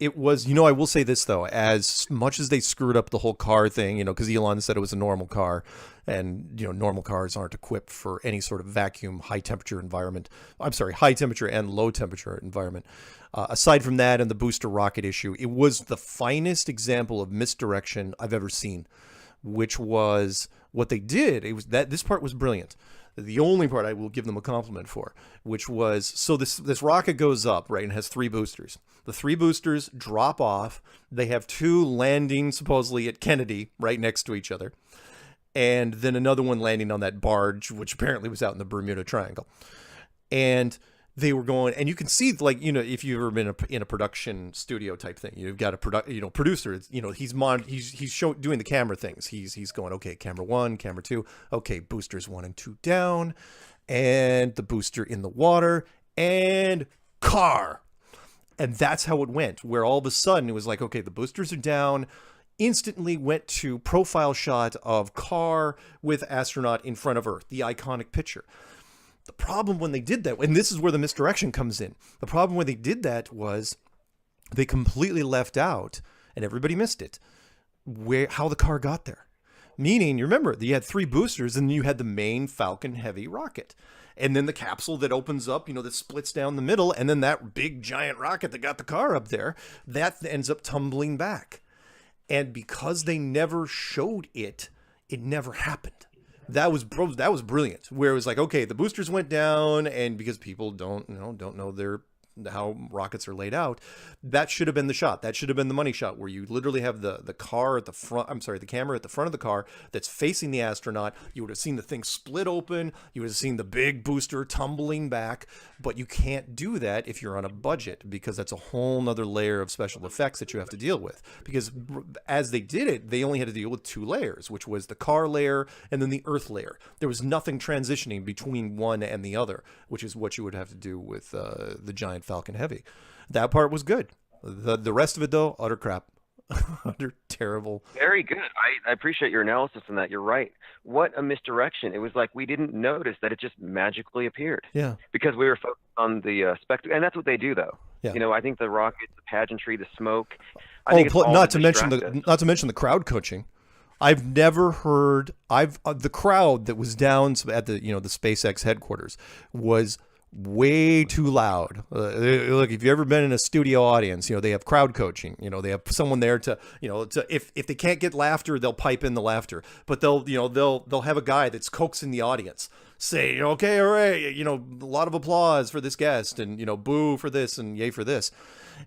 Speaker 2: It was. I will say this though: as much as they screwed up the whole car thing, because Elon said it was a normal car, and normal cars aren't equipped for any sort of vacuum, high temperature environment. I'm sorry, high temperature and low temperature environment. Aside from that and the booster rocket issue, it was the finest example of misdirection I've ever seen. Which was what they did. It was that this part was brilliant. The only part I will give them a compliment for, which was, so this rocket goes up, right, and has 3 boosters. The 3 boosters drop off. They have 2 landing supposedly at Kennedy, right next to each other, and then another one landing on that barge, which apparently was out in the Bermuda Triangle. And they were going, and you can see, like, if you've ever been in a production studio type thing, you've got a producer, he's doing the camera things. He's going, okay, camera 1, camera 2, okay, boosters 1 and 2 down, and the booster in the water, and car. And that's how it went, where all of a sudden it was like, okay, the boosters are down, instantly went to profile shot of car with astronaut in front of Earth, the iconic picture. The problem when they did that, and this is where the misdirection comes in, the problem when they did that was they completely left out, and everybody missed it, how the car got there. Meaning, you remember, you had 3 boosters, and you had the main Falcon Heavy rocket. And then the capsule that opens up, that splits down the middle, and then that big giant rocket that got the car up there, that ends up tumbling back. And because they never showed it, it never happened. That was brilliant. Where it was like, okay, the boosters went down, and because people don't know how rockets are laid out, that should have been the shot. That should have been the money shot, where you literally have the car at the front. I'm sorry, the camera at the front of the car that's facing the astronaut. You would have seen the thing split open. You would have seen the big booster tumbling back. But you can't do that if you're on a budget, because that's a whole nother layer of special effects that you have to deal with. Because as they did it, they only had to deal with 2 layers, which was the car layer and then the Earth layer. There was nothing transitioning between one and the other, which is what you would have to do with the giant Falcon Heavy. That part was good. The rest of it, though, utter crap. Utter terrible.
Speaker 1: Very good. I appreciate your analysis on that. You're right. What a misdirection. It was like we didn't notice that it just magically appeared.
Speaker 2: Yeah.
Speaker 1: Because we were focused on the spectacle. And that's what they do, though.
Speaker 2: Yeah.
Speaker 1: I think the rockets, the pageantry, the smoke. I think
Speaker 2: not to mention the crowd coaching. I've never heard. The crowd that was down at the the SpaceX headquarters was way too loud. Look, if you've ever been in a studio audience, they have crowd coaching. They have someone there to if they can't get laughter, they'll pipe in the laughter. But they'll have a guy that's coaxing the audience, say, okay, all right, a lot of applause for this guest, and boo for this and yay for this,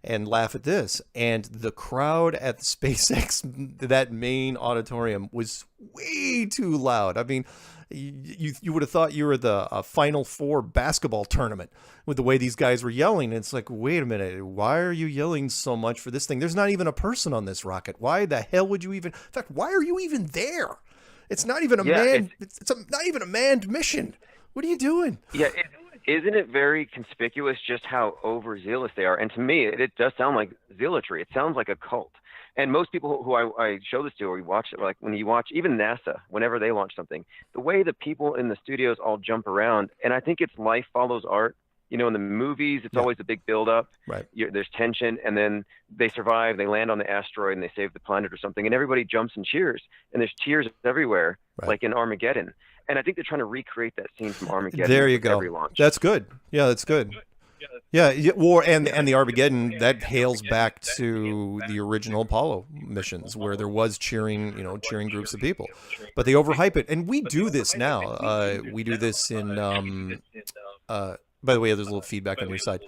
Speaker 2: and laugh at this. And the crowd at the SpaceX, that main auditorium, was way too loud. I mean, you would have thought you were the Final Four basketball tournament with the way these guys were yelling. It's like, wait a minute, why are you yelling so much for this thing? There's not even a person on this rocket. Why the hell would you even? In fact, why are you even there? It's not even not even a manned mission. What are you doing?
Speaker 1: Yeah, isn't it very conspicuous just how overzealous they are? And to me, it does sound like zealotry. It sounds like a cult. And most people who I show this to, or we watch it, like when you watch even NASA, whenever they launch something, the way the people in the studios all jump around, and I think it's life follows art. In the movies, it's always a big build-up.
Speaker 2: Right.
Speaker 1: There's tension, and then they survive. They land on the asteroid, and they save the planet or something, and everybody jumps and cheers. And there's tears everywhere, like in Armageddon. And I think they're trying to recreate that scene from Armageddon.
Speaker 2: There you go.
Speaker 1: Every launch.
Speaker 2: That's good. Yeah, that's good. Yeah, war and the Armageddon that hails back to the original Apollo missions where there was cheering, cheering groups of people, but they overhype it, and we do this now. We do this in. By the way, there's a little feedback on your side.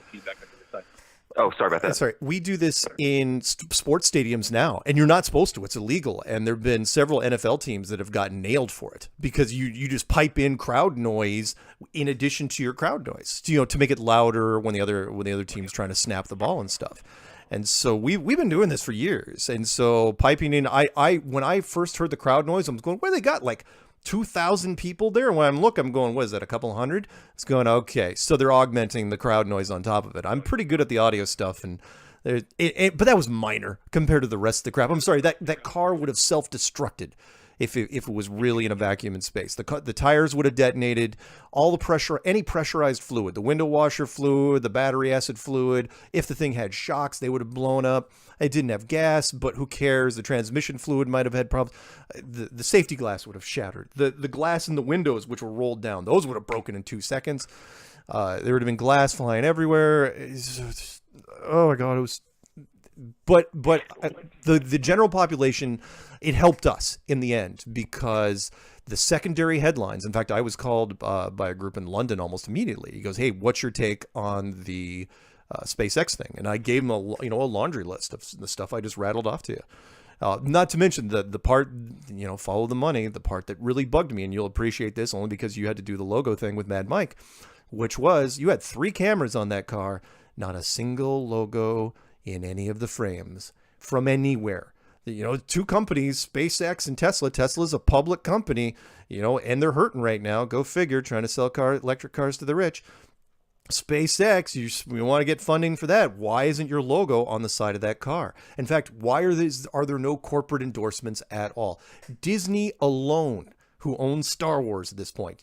Speaker 1: Oh, sorry about that.
Speaker 2: Sorry, we do this in sports stadiums now, and you're not supposed to. It's illegal, and there've been several NFL teams that have gotten nailed for it because you just pipe in crowd noise in addition to your crowd noise, to make it louder when the other team's trying to snap the ball and stuff. And so we've been doing this for years, and so piping in. I when I first heard the crowd noise, I'm going, "Where they got like 2,000 people there?" And when I'm going, what is that, a couple hundred? It's going, okay, so they're augmenting the crowd noise on top of it. I'm pretty good at the audio stuff, and but that was minor compared to the rest of the crap. I'm sorry, that car would have self-destructed if it was really in a vacuum in space. The tires would have detonated, all the pressure, any pressurized fluid, the window washer fluid, the battery acid fluid. If the thing had shocks, they would have blown up. It didn't have gas, but who cares? The transmission fluid might have had problems. The safety glass would have shattered. The glass in the windows, which were rolled down, those would have broken in 2 seconds. There would have been glass flying everywhere. Oh my God, it was. But the general population, it helped us in the end because the secondary headlines. In fact, I was called by a group in London almost immediately. He goes, "Hey, what's your take on the SpaceX thing?" And I gave him a laundry list of the stuff I just rattled off to you. Not to mention the part, follow the money, the part that really bugged me, and you'll appreciate this only because you had to do the logo thing with Mad Mike, which was you had 3 cameras on that car, not a single logo in any of the frames from anywhere. 2 companies, SpaceX and Tesla. Tesla's a public company, and they're hurting right now. Go figure, trying to sell electric cars to the rich. SpaceX, you want to get funding for that. Why isn't your logo on the side of that car? In fact, why are there no corporate endorsements at all? Disney alone, who owns Star Wars at this point,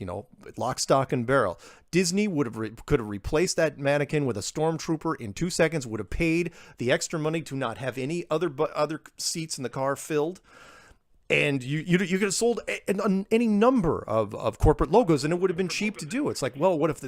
Speaker 2: lock, stock, and barrel. Disney could have replaced that mannequin with a stormtrooper in 2 seconds, would have paid the extra money to not have any other seats in the car filled. And you could have sold any number of corporate logos, and it would have been cheap to do. It's like, well, what if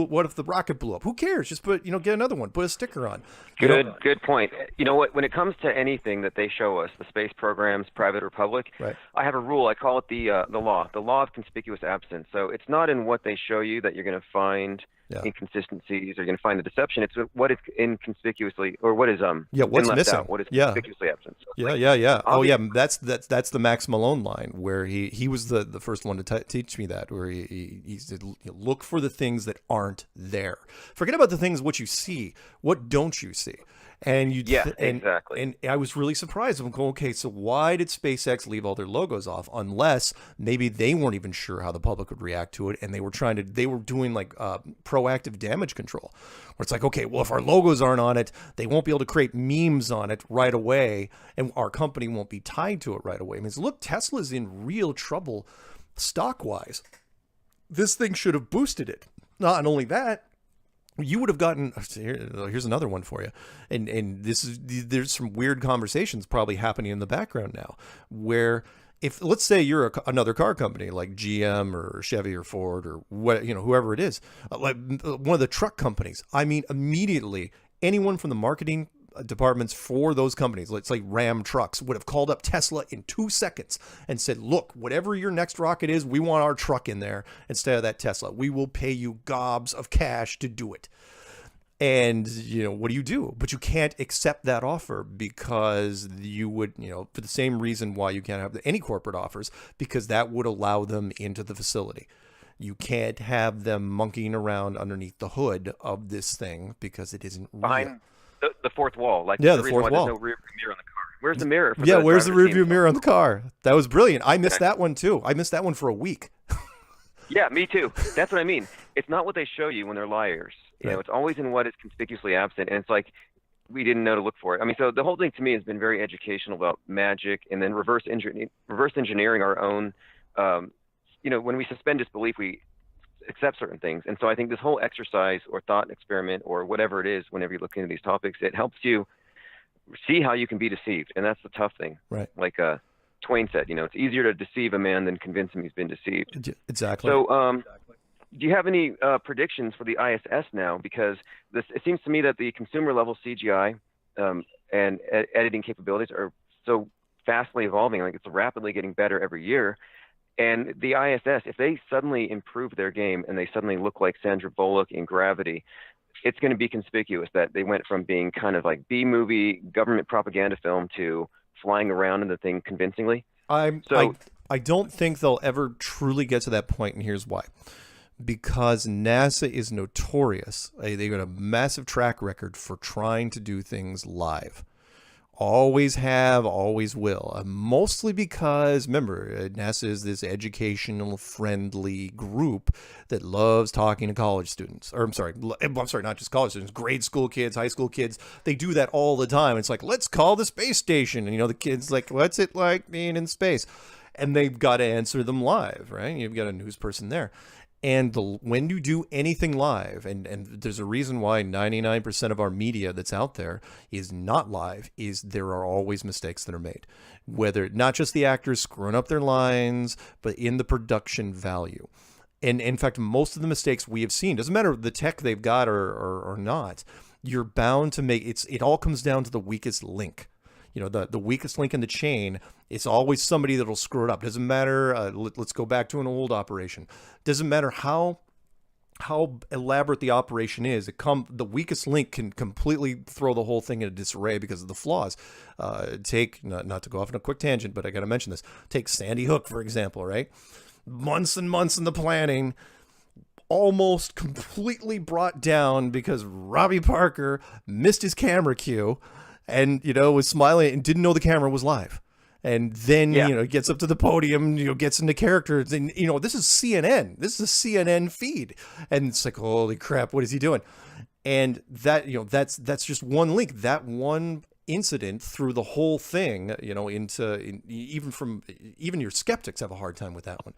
Speaker 2: what if the rocket blew up? Who cares? Just get another one, put a sticker on.
Speaker 1: Good point. You know what? When it comes to anything that they show us, the space programs, private or public, right. I have a rule. I call it the law of conspicuous absence. So it's not in what they show you that you're going to find inconsistencies or you're going to find the deception. It's what is inconspicuously, or what is
Speaker 2: what's missing
Speaker 1: out, what is conspicuously absent. So
Speaker 2: yeah. Oh yeah, that's the Max Malone line where he was the first one to teach me that, where he said, look for the things that aren't there. Forget about the things what you see. What don't you see? And
Speaker 1: exactly.
Speaker 2: And I was really surprised. I'm going, okay, so why did SpaceX leave all their logos off? Unless maybe they weren't even sure how the public would react to it, and they were doing like proactive damage control, where it's like, okay, well, if our logos aren't on it, they won't be able to create memes on it right away, and our company won't be tied to it right away. I mean, look, Tesla's in real trouble stock-wise. This thing should have boosted it. Not only that, you would have gotten. Here's another one for you, and there's some weird conversations probably happening in the background now, where if let's say you're another car company like GM or Chevy or Ford or whoever it is, like one of the truck companies. I mean, immediately anyone from the marketing departments for those companies, let's say Ram Trucks, would have called up Tesla in 2 seconds and said, look, whatever your next rocket is, we want our truck in there instead of that Tesla. We will pay you gobs of cash to do it. And, what do? But you can't accept that offer because you would, for the same reason why you can't have any corporate offers, because that would allow them into the facility. You can't have them monkeying around underneath the hood of this thing because it isn't real.
Speaker 1: The fourth wall,
Speaker 2: the fourth wall.
Speaker 1: There's no rear view mirror on the car. Where's the mirror?
Speaker 2: Where's the rear view mirror on the car? That was brilliant. I missed that one too. I missed that one for a week.
Speaker 1: Yeah, me too. That's what I mean. It's not what they show you when they're liars. It's always in what is conspicuously absent, and it's like we didn't know to look for it. I mean, so the whole thing to me has been very educational about magic, and then reverse engineering our own. When we suspend disbelief, we accept certain things. And so I think this whole exercise or thought experiment or whatever it is, whenever you look into these topics, it helps you see how you can be deceived. And that's the tough thing.
Speaker 2: Right.
Speaker 1: Like Twain said, it's easier to deceive a man than convince him he's been deceived.
Speaker 2: Exactly.
Speaker 1: So do you have any predictions for the ISS now? Because it seems to me that the consumer level CGI and editing capabilities are so fastly evolving. Like, it's rapidly getting better every year. And the ISS, if they suddenly improve their game and they suddenly look like Sandra Bullock in Gravity, it's going to be conspicuous that they went from being kind of like B-movie government propaganda film to flying around in the thing convincingly.
Speaker 2: I don't think they'll ever truly get to that point, and here's why. Because NASA is notorious. They've got a massive track record for trying to do things live. Always have, always will. Mostly because, remember, NASA is this educational friendly group that loves talking to college students. Or I'm sorry, not just college students, grade school kids, high school kids. They do that all the time. It's like, let's call the space station. And, the kid's like, what's it like being in space? And they've got to answer them live, right? You've got a news person there. And when you do anything live, and there's a reason why 99% of our media that's out there is not live, is there are always mistakes that are made. Whether not just the actors screwing up their lines, but in the production value. And in fact, most of the mistakes we have seen, doesn't matter the tech they've got or not, you're bound to make, it all comes down to the weakest link. The weakest link in the chain, it's always somebody that'll screw it up. Doesn't matter. Let's go back to an old operation. Doesn't matter how elaborate the operation is. The weakest link can completely throw the whole thing into disarray because of the flaws. Take, not to go off on a quick tangent, but I got to mention this. Take Sandy Hook, for example, right? Months and months in the planning, almost completely brought down because Robbie Parker missed his camera cue. And, was smiling and didn't know the camera was live. And then, gets up to the podium, gets into characters. And, this is CNN. This is a CNN feed. And it's like, holy crap, what is he doing? And that, that's just one link. That one incident through the whole thing, even your skeptics have a hard time with that one.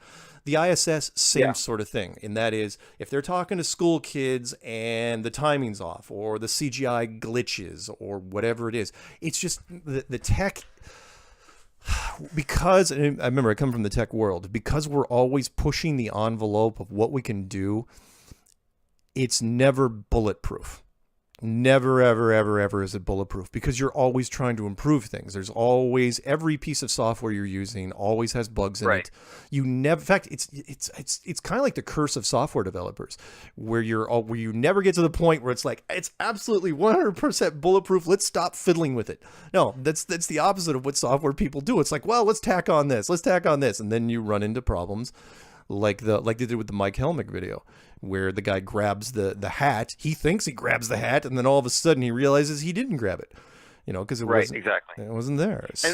Speaker 2: The ISS, same sort of thing. And that is, if they're talking to school kids and the timing's off or the CGI glitches or whatever it is, it's just the tech, because, and I remember I come from the tech world, because we're always pushing the envelope of what we can do, it's never bulletproof. Never, ever, ever, ever is it bulletproof, because you're always trying to improve things. There's always, every piece of software you're using always has bugs in it. You never, in fact, it's kind of like the curse of software developers, where you never get to the point where it's like, it's absolutely 100% bulletproof. Let's stop fiddling with it. No, that's the opposite of what software people do. It's like, well, let's tack on this, and then you run into problems like they did with the Mike Helmick video, where the guy grabs the hat. He thinks he grabs the hat, and then all of a sudden he realizes he didn't grab it, because it wasn't there. So.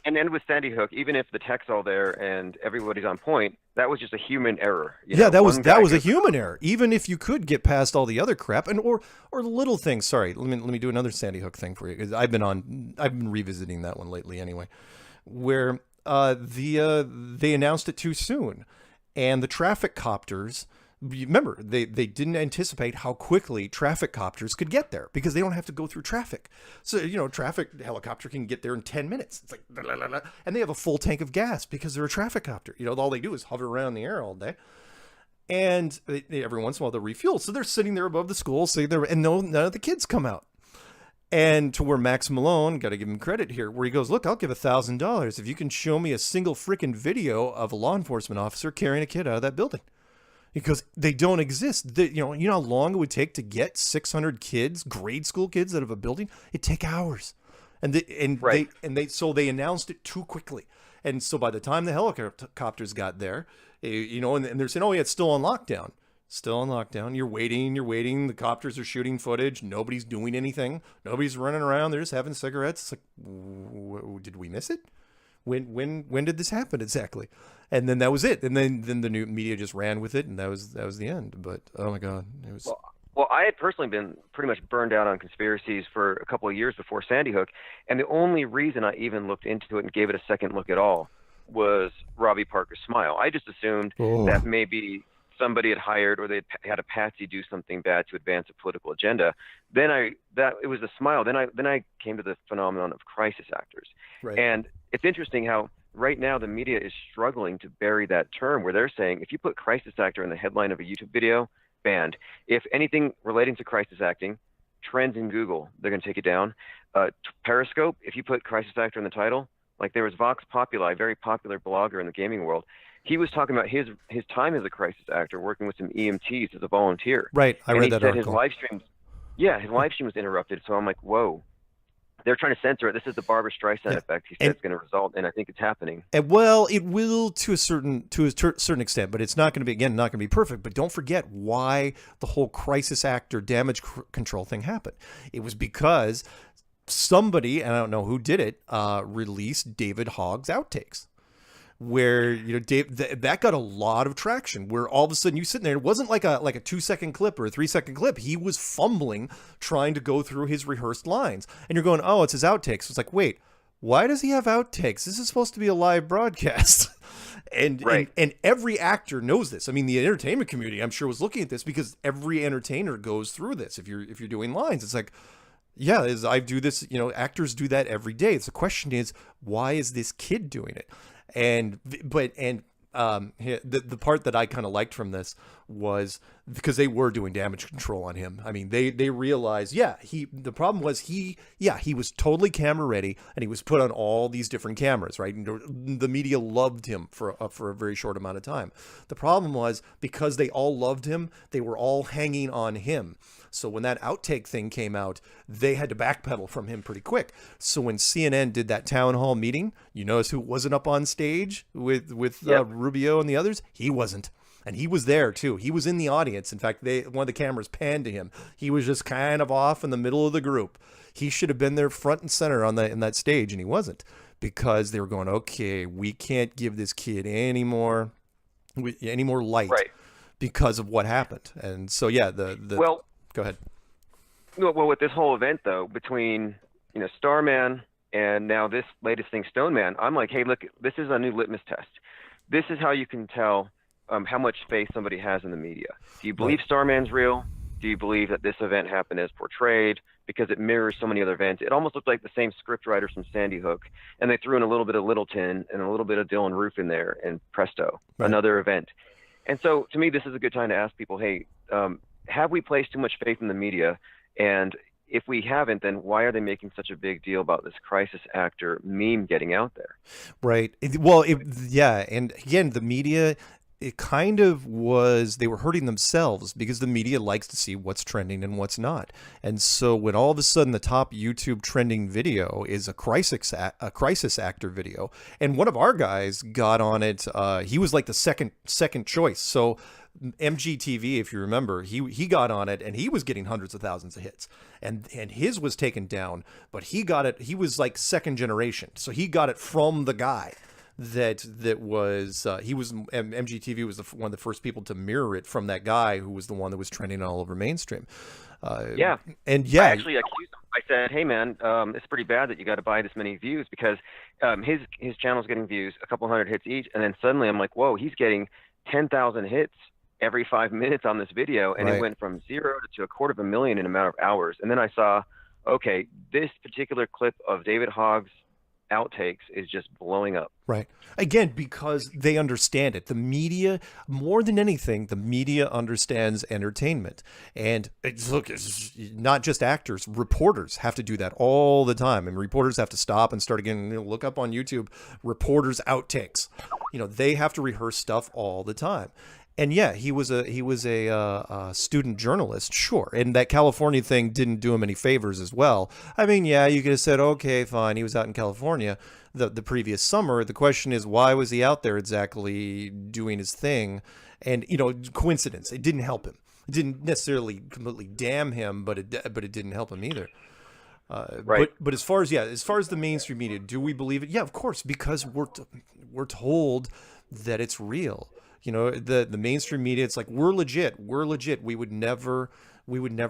Speaker 1: And then with Sandy Hook, even if the tech's all there and everybody's on point, that was just a human error.
Speaker 2: That was a human error. Even if you could get past all the other crap or little things. Sorry, let me do another Sandy Hook thing for you, because I've been revisiting that one lately anyway, where they announced it too soon. And the traffic copters, remember, they didn't anticipate how quickly traffic copters could get there, because they don't have to go through traffic. So, traffic helicopter can get there in 10 minutes. It's like, blah, blah, blah, and they have a full tank of gas because they're a traffic copter. All they do is hover around the air all day. And every once in a while they'll refuel. So they're sitting there above the school, and none of the kids come out. And to where Max Malone, got to give him credit here, where he goes, look, I'll give $1,000 if you can show me a single freaking video of a law enforcement officer carrying a kid out of that building. Because they don't exist. You know how long it would take to get 600 kids, grade school kids, out of a building? It'd take hours. So they announced it too quickly. And so by the time the helicopters got there, and they're saying, oh yeah, it's still on lockdown. Still on lockdown. You're waiting. The copters are shooting footage. Nobody's doing anything. Nobody's running around. They're just having cigarettes. It's like, did we miss it? When did this happen exactly? And then that was it. And then the new media just ran with it, and that was the end. But oh my God, it was.
Speaker 1: Well, I had personally been pretty much burned out on conspiracies for a couple of years before Sandy Hook, and the only reason I even looked into it and gave it a second look at all was Robbie Parker's smile. I just assumed that maybe somebody had hired, or they had a patsy do something bad to advance a political agenda. Then it was a smile. Then I came to the phenomenon of crisis actors. Right. And it's interesting how right now the media is struggling to bury that term where they're saying if you put crisis actor in the headline of a YouTube video, banned. If anything relating to crisis acting trends in Google, they're going to take it down. Periscope, if you put crisis actor in the title, like there was Vox Populi, very popular blogger in the gaming world. He was talking about his time as a crisis actor, working with some EMTs as a volunteer.
Speaker 2: Right, I read that article.
Speaker 1: His live streams, yeah, his live stream was interrupted. So I'm like, whoa. They're trying to censor it. This is the Barbara Streisand effect. He said it's going to result, and I think it's happening.
Speaker 2: And well, it will to a certain extent, but it's not going to be, again, not going to be perfect. But don't forget why the whole crisis actor damage control thing happened. It was because somebody, and I don't know who did it, released David Hogg's outtakes, where that got a lot of traction, where all of a sudden you sitting there, it wasn't like a 2-second clip or a 3-second clip. He was fumbling trying to go through his rehearsed lines, and you're going, oh, it's his outtakes. It's like, wait, why does he have outtakes? This is supposed to be a live broadcast. And,
Speaker 1: right.
Speaker 2: and every actor knows this. I mean, the entertainment community, I'm sure, was looking at this because every entertainer goes through this. If you're doing lines, it's like, yeah, I do this, actors do that every day. So the question is, why is this kid doing it? The part that I kind of liked from this was because they were doing damage control on him. I mean, they realized, the problem was he was totally camera ready, and he was put on all these different cameras, right? And the media loved him for a very short amount of time. The problem was because they all loved him, they were all hanging on him. So when that outtake thing came out, they had to backpedal from him pretty quick. So when CNN did that town hall meeting, you notice who wasn't up on stage with Rubio and the others? He wasn't. And he was there too. He was in the audience. In fact, one of the cameras panned to him. He was just kind of off in the middle of the group. He should have been there front and center in that stage, and he wasn't, because they were going, okay, we can't give this kid any more light, right, because of what happened. And so go ahead.
Speaker 1: Well, with this whole event though, between Starman and now this latest thing, Stoneman, I'm like, hey, look, this is a new litmus test. This is how you can tell how much faith somebody has in the media. Do you believe Starman's real? Do you believe that this event happened as portrayed? Because it mirrors so many other events. It almost looked like the same script writers from Sandy Hook, and they threw in a little bit of Littleton and a little bit of Dylan Roof in there, and presto, another event. And so to me, this is a good time to ask people, hey, have we placed too much faith in the media? And if we haven't, then why are they making such a big deal about this crisis actor meme getting out there?
Speaker 2: Right. And again, the media, it kind of was, they were hurting themselves because the media likes to see what's trending and what's not. And so when all of a sudden the top YouTube trending video is a crisis actor video, and one of our guys got on it, he was like the second choice. So MGTV, if you remember, he got on it, and he was getting hundreds of thousands of hits, and his was taken down, but he got it. He was like second generation, so he got it from the guy that was MGTV was one of the first people to mirror it from that guy who was the one that was trending all over mainstream.
Speaker 1: I actually accused him. I said, hey man, it's pretty bad that you got to buy this many views, because his channel's getting views, a couple hundred hits each, and then suddenly I'm like, whoa, he's getting 10,000 hits every 5 minutes on this video, and It went from 0 to 250,000 in a matter of hours. And then I saw, okay, this particular clip of David Hogg's outtakes is just blowing up.
Speaker 2: Right. Again, because they understand it. The media, more than anything, the media understands entertainment. And it's not just actors, reporters have to do that all the time. And reporters have to stop and start again, look up on YouTube, reporters outtakes. They have to rehearse stuff all the time. And yeah, he was a student journalist, sure. And that California thing didn't do him any favors as well. I mean, yeah, you could have said, okay, fine, he was out in California the previous summer. The question is, why was he out there exactly doing his thing? And coincidence. It didn't help him. It didn't necessarily completely damn him, but it didn't help him either.
Speaker 1: Right.
Speaker 2: But as far as the mainstream media, do we believe it? Yeah, of course, because we're told that it's real. The mainstream media, it's like, we're legit. We would never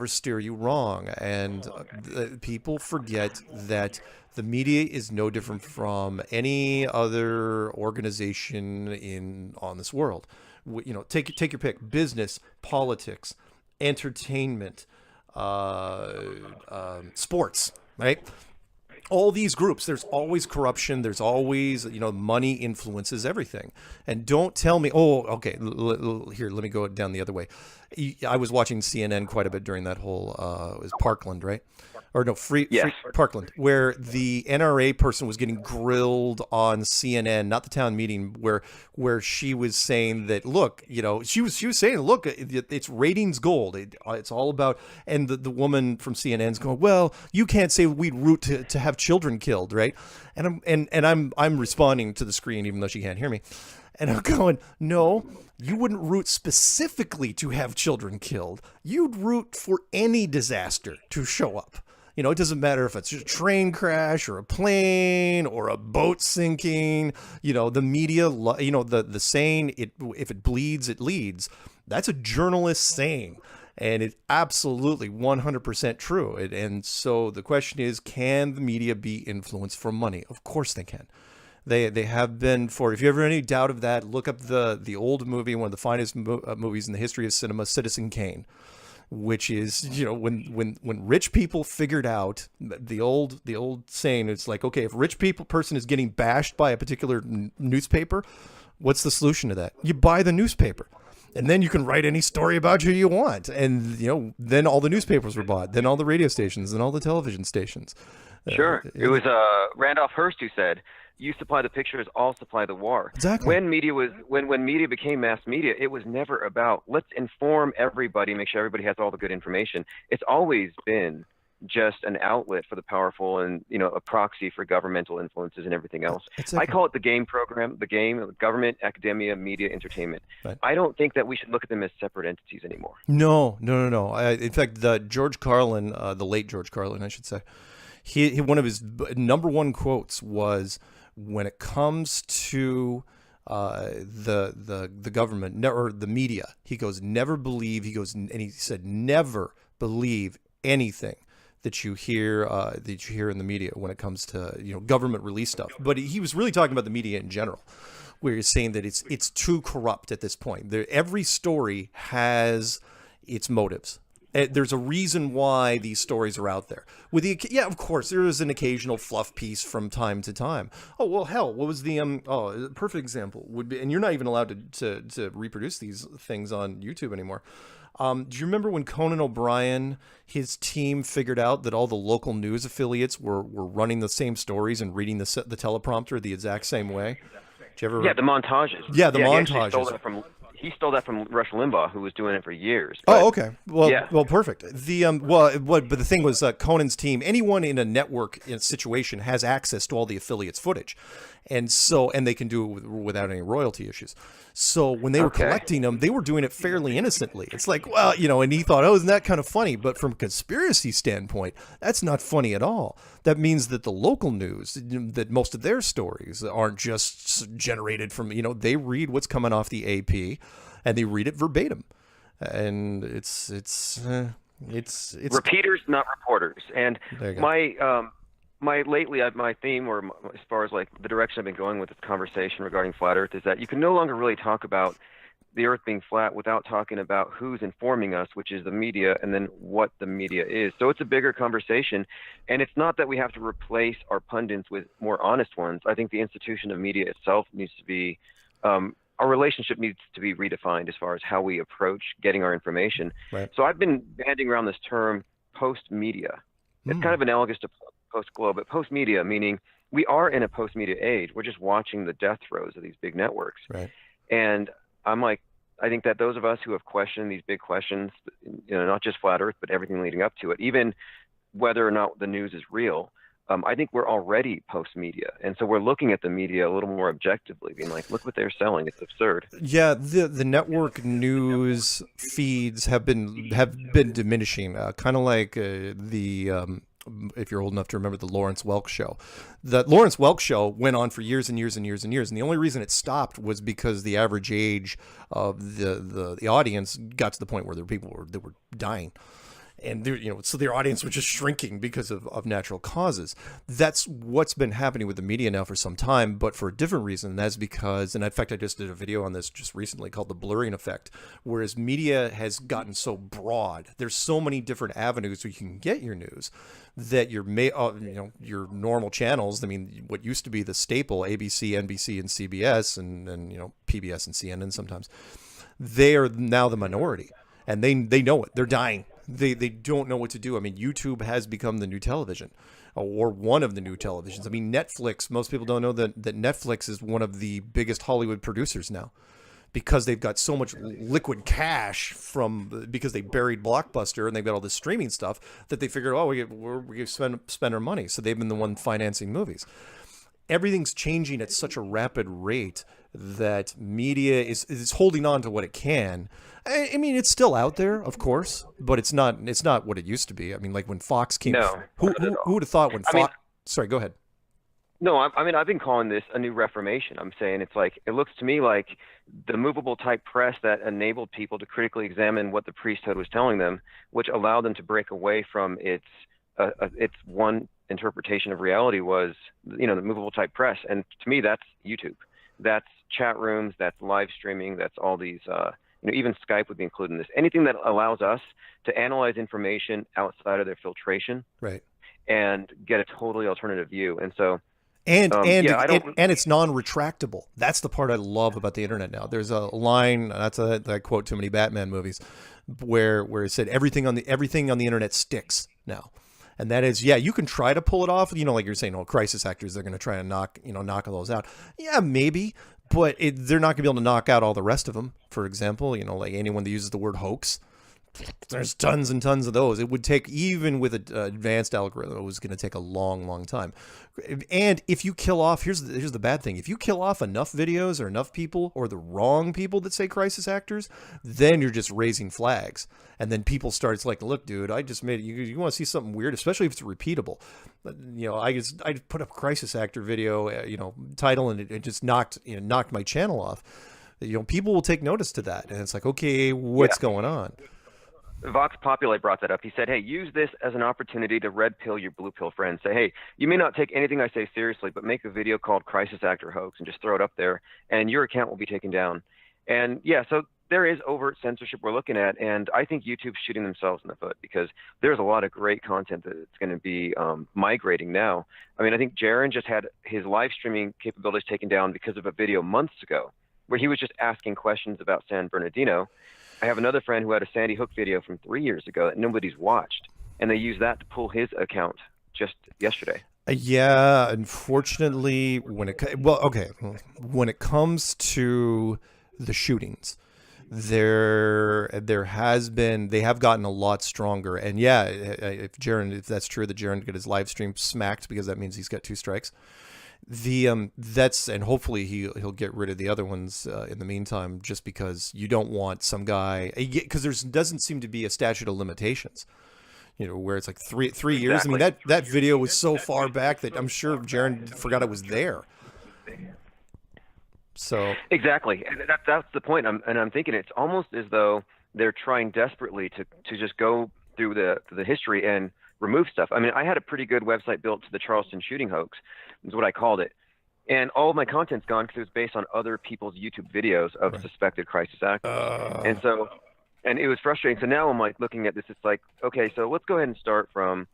Speaker 2: steer you wrong. And people forget that the media is no different from any other organization on this world. Take your pick: business, politics, entertainment, sports, right? all these groups, there's always corruption. There's always, money influences everything. And don't tell me, oh, okay, here, let me go down the other way. I was watching CNN quite a bit during that whole, it was Parkland, right? Or no, Free Parkland, where the NRA person was getting grilled on CNN, not the town meeting, where she was saying that, look, she was saying, look, it's ratings gold. It's all about, and the woman from CNN's going, well, you can't say we'd root to have children killed, right? And I'm responding to the screen even though she can't hear me. And I'm going, no, you wouldn't root specifically to have children killed. You'd root for any disaster to show up. It doesn't matter if it's a train crash or a plane or a boat sinking. The media, the saying, if it bleeds, it leads. That's a journalist saying. And it's absolutely 100% true. And so the question is, can the media be influenced for money? Of course they can. They have been for, if you ever have any doubt of that, look up the old movie, one of the finest movies in the history of cinema, Citizen Kane, which is, when rich people figured out the old saying, it's like, okay, if a rich person is getting bashed by a particular newspaper, what's the solution to that? You buy the newspaper. And then you can write any story about who you want. And, then all the newspapers were bought, then all the radio stations, then all the television stations.
Speaker 1: Sure. It was Randolph Hearst who said, you supply the pictures, I'll supply the war.
Speaker 2: Exactly.
Speaker 1: When media became mass media, it was never about, let's inform everybody, make sure everybody has all the good information. It's always been just an outlet for the powerful and, a proxy for governmental influences and everything else. Exactly. I call it the game program, government, academia, media, entertainment. Right. I don't think that we should look at them as separate entities anymore.
Speaker 2: No. In fact, George Carlin, the late George Carlin, I should say, he one of his number one quotes was, when it comes to the government or the media, he goes, never believe. He goes, and he said, never believe anything that you hear in the media when it comes to government release stuff. But he was really talking about the media in general, where he's saying that it's too corrupt at this point. Every story has its motives. There's a reason why these stories are out there. Of course, there is an occasional fluff piece from time to time. Oh, well, hell, what was the perfect example would be, and you're not even allowed to reproduce these things on YouTube anymore. Do you remember when Conan O'Brien, his team figured out that all the local news affiliates were running the same stories and reading the teleprompter the exact same way? Did you ever?
Speaker 1: Yeah, the montages.
Speaker 2: Yeah, the montages.
Speaker 1: He stole that from Rush Limbaugh, who was doing it for years.
Speaker 2: But, okay. Well, perfect. But the thing was, Conan's team, anyone in a network situation has access to all the affiliates' footage, and they can do it without any royalty issues. So when they were collecting them, they were doing it fairly innocently. It's like, well, and he thought, oh, isn't that kind of funny? But from a conspiracy standpoint, that's not funny at all. That means that the local news, that most of their stories aren't just generated from, they read what's coming off the AP, and they read it verbatim, and it's
Speaker 1: repeaters, not reporters. And my theme, or as far as like the direction I've been going with this conversation regarding flat Earth, is that you can no longer really talk about the Earth being flat without talking about who's informing us, which is the media, and then what the media is. So it's a bigger conversation, and it's not that we have to replace our pundits with more honest ones. I think the institution of media itself needs to be, our relationship needs to be redefined as far as how we approach getting our information.
Speaker 2: Right.
Speaker 1: So I've been banding around this term post-media. It's kind of analogous to post-globe, but post-media, meaning we are in a post-media age. We're just watching the death throes of these big networks.
Speaker 2: Right.
Speaker 1: And I'm like, I think that those of us who have questioned these big questions, not just flat Earth, but everything leading up to it, even whether or not the news is real, I think we're already post-media. And so we're looking at the media a little more objectively, being like, look what they're selling. It's absurd.
Speaker 2: Yeah, the network news feeds have been diminishing, kind of like if you're old enough to remember the Lawrence Welk show. The Lawrence Welk show went on for years and years and years and years, and the only reason it stopped was because the average age of the audience got to the point where there were people that were dying. and so their audience was just shrinking because of natural causes. That's what's been happening with the media now for some time, but for a different reason. That's because, and in fact, I just did a video on this just recently called The Blurring Effect, whereas media has gotten so broad, there's so many different avenues where you can get your news, that your normal channels, I mean, what used to be the staple, ABC, NBC, and CBS, and PBS and CNN sometimes, they are now the minority, and they know it. They're dying. They don't know what to do. I mean, YouTube has become the new television, or one of the new televisions. I mean, Netflix, most people don't know that Netflix is one of the biggest Hollywood producers now, because they've got so much liquid cash because they buried Blockbuster and they've got all this streaming stuff that they figured, we spend our money. So they've been the one financing movies. Everything's changing at such a rapid rate that media is holding on to what it can. I mean, it's still out there, of course, but it's not what it used to be. I mean, like when Fox came, who would have thought when Fox? Sorry, go ahead.
Speaker 1: No, I mean, I've been calling this a new reformation. I'm saying it looks to me like the movable type press that enabled people to critically examine what the priesthood was telling them, which allowed them to break away from its one interpretation of reality was, the movable type press. And to me, that's YouTube. That's chat rooms, that's live streaming, that's all these, even Skype would be included in this. Anything that allows us to analyze information outside of their filtration,
Speaker 2: right,
Speaker 1: and get a totally alternative view. And so,
Speaker 2: and it's non-retractable. That's the part I love about the internet now. There's a line that I quote too many Batman movies, where it said everything on the internet sticks now, and that is, you can try to pull it off. Like you're saying, crisis actors, they're going to try and knock those out. Yeah, maybe, but they're not going to be able to knock out all the rest of them. For example, like anyone that uses the word hoax. There's tons and tons of those. It would take, even with an advanced algorithm, it was going to take a long, long time. And if you kill off, here's the bad thing. If you kill off enough videos or enough people, or the wrong people that say crisis actors, then you're just raising flags. And then people start, it's like, look, dude, I just made it. You want to see something weird, especially if it's repeatable. I put up a crisis actor video, title, and it just knocked my channel off. People will take notice to that. And it's like, okay, what's going on?
Speaker 1: Vox Populi brought that up. He said, hey, use this as an opportunity to red pill your blue pill friends. Say, hey, you may not take anything I say seriously, but make a video called Crisis Actor Hoax and just throw it up there, and your account will be taken down. And so there is overt censorship we're looking at, and I think YouTube's shooting themselves in the foot, because there's a lot of great content that's going to be migrating now. I mean, I think Jaron just had his live streaming capabilities taken down because of a video months ago where he was just asking questions about San Bernardino. I have another friend who had a Sandy Hook video from 3 years ago that nobody's watched, and they used that to pull his account just yesterday.
Speaker 2: Yeah, unfortunately, when it comes to the shootings, they have gotten a lot stronger. And if that's true, that Jaron got his live stream smacked, because that means he's got 2 strikes. And hopefully he'll get rid of the other ones in the meantime, just because you don't want some guy, because there doesn't seem to be a statute of limitations, where it's like three years. I mean, that video was so far back that I'm sure Jaron forgot it was there. So
Speaker 1: exactly, and that's the point. I'm thinking it's almost as though they're trying desperately to just go through the history and remove stuff. I mean, I had a pretty good website built to the Charleston shooting hoax, is what I called it. And all of my content's gone because it was based on other people's YouTube videos of suspected crisis actors. And it was frustrating. So now I'm like looking at this, it's like, okay, so let's go ahead and start from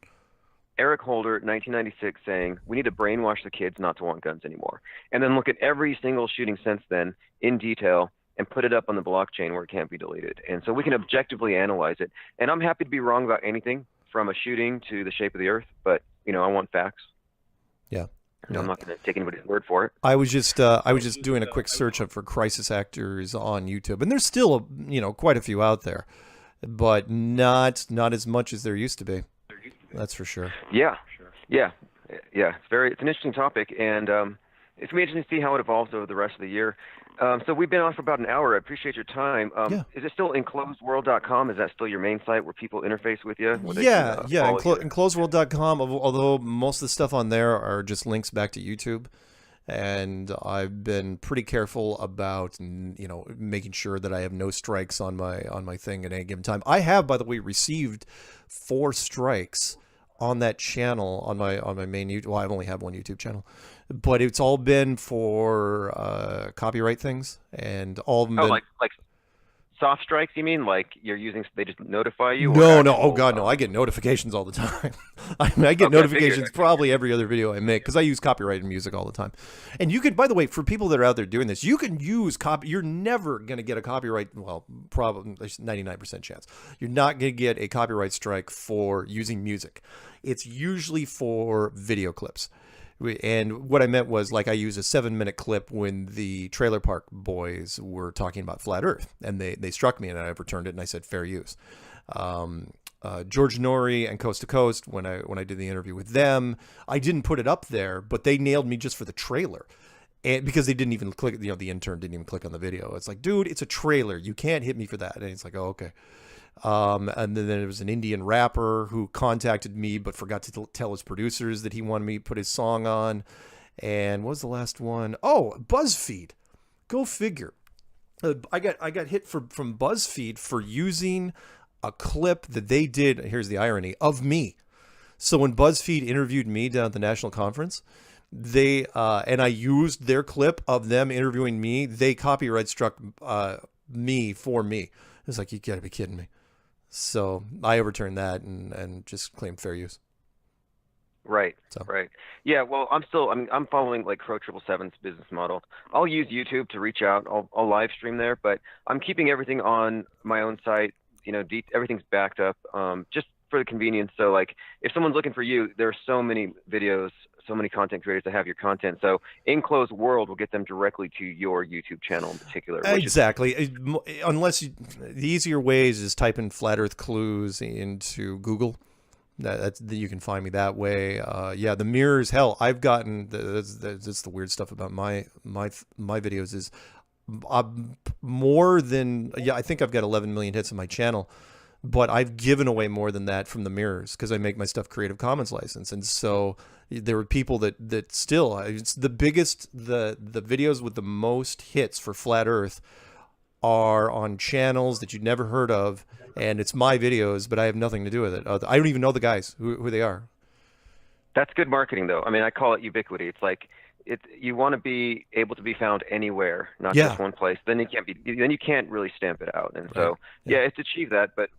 Speaker 1: Eric Holder, 1996, saying we need to brainwash the kids not to want guns anymore. And then look at every single shooting since then in detail and put it up on the blockchain where it can't be deleted. And so we can objectively analyze it. And I'm happy to be wrong about anything, from a shooting to the shape of the earth, but I want facts.
Speaker 2: Yeah.
Speaker 1: I'm not going to take anybody's word for it.
Speaker 2: I was just doing a quick search for crisis actors on YouTube, and there's still quite a few out there, but not as much as there used to be. That's for sure.
Speaker 1: Yeah. It's an interesting topic, and it's going to be interesting to see how it evolves over the rest of the year. So we've been on for about an hour. I appreciate your time. Is it still enclosedworld.com? Is that still your main site where people interface with you?
Speaker 2: Enclosedworld.com, although most of the stuff on there are just links back to YouTube. and I've been pretty careful about making sure that I have no strikes on my thing at any given time. I have, by the way, received 4 strikes on that channel on my main YouTube. Well, I only have one YouTube channel, but it's all been for copyright things, and all of them.
Speaker 1: Oh, like soft strikes, you mean? Like they just notify you?
Speaker 2: No, no. Oh God, no. I get notifications all the time. I get notifications probably every other video I make because I use copyrighted music all the time. And you can, by the way, for people that are out there doing this, you can use You're never going to get a copyright. Well, probably there's 99% chance you're not going to get a copyright strike for using music. It's usually for video clips. And what I meant was, like, I used a 7-minute clip when the Trailer Park Boys were talking about flat Earth, and they struck me, and I returned it, and I said fair use. George Norrie and Coast to Coast, when I did the interview with them, I didn't put it up there, but they nailed me just for the trailer. And because they didn't even click, the intern didn't even click on the video. It's like, dude, it's a trailer. You can't hit me for that. And it's like, oh, okay. And then there was an Indian rapper who contacted me but forgot to tell his producers that he wanted me to put his song on. And what was the last one? Oh, BuzzFeed. Go figure. I got hit from BuzzFeed for using a clip that they did, here's the irony, of me. So when BuzzFeed interviewed me down at the national conference, and I used their clip of them interviewing me, they copyright struck me for me. It's like, you gotta be kidding me. So I overturned that and just claimed fair use.
Speaker 1: Right. Right. Yeah. Well, I'm following like Crow 777's business model. I'll use YouTube to reach out. I'll live stream there, but I'm keeping everything on my own site. Everything's backed up, just for the convenience. So like, if someone's looking for you, there are so many videos, so many content creators that have your content. So Enclosed World will get them directly to your YouTube channel in particular.
Speaker 2: Exactly. Unless the easier ways is type in Flat Earth Clues into Google. That's you can find me that way. Yeah, the mirrors. Hell, I've gotten that's the weird stuff about my videos is more than I think I've got 11 million hits on my channel. But I've given away more than that from the mirrors because I make my stuff Creative Commons license. And so there were people that still, it's the biggest, the videos with the most hits for Flat Earth are on channels that you'd never heard of. And it's my videos, but I have nothing to do with it. I don't even know the guys, who they are.
Speaker 1: That's good marketing, though. I mean, I call it ubiquity. It's like, you want to be able to be found anywhere, not just one place. Then you can't really stamp it out. And so, it's achieved that, but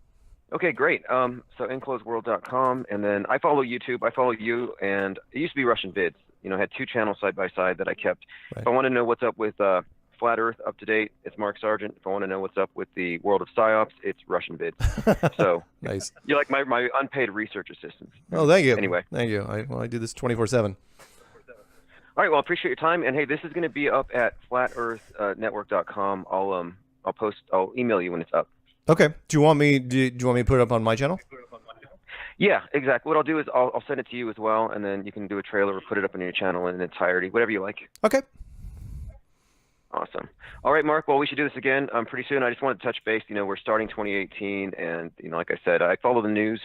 Speaker 1: okay, great. So enclosedworld.com, and then I follow YouTube. I follow you, and it used to be Russian Vids. I had 2 channels side by side that I kept. Right. If I want to know what's up with Flat Earth up to date, it's Mark Sargent. If I want to know what's up with the world of PsyOps, it's Russian Vids. So
Speaker 2: nice.
Speaker 1: You're like my unpaid research assistant.
Speaker 2: Oh, thank you.
Speaker 1: Anyway,
Speaker 2: thank you. I do this 24/7.
Speaker 1: All right. Well, I appreciate your time. And hey, this is going to be up at flatearthnetwork.com. I'll email you when it's up.
Speaker 2: Okay. Do you want me to put it up on my channel?
Speaker 1: Yeah, exactly. What I'll do is I'll send it to you as well, and then you can do a trailer or put it up on your channel in entirety, whatever you like.
Speaker 2: Okay.
Speaker 1: Awesome. All right, Mark. Well, we should do this again pretty soon. I just wanted to touch base. We're starting 2018, and like I said, I follow the news,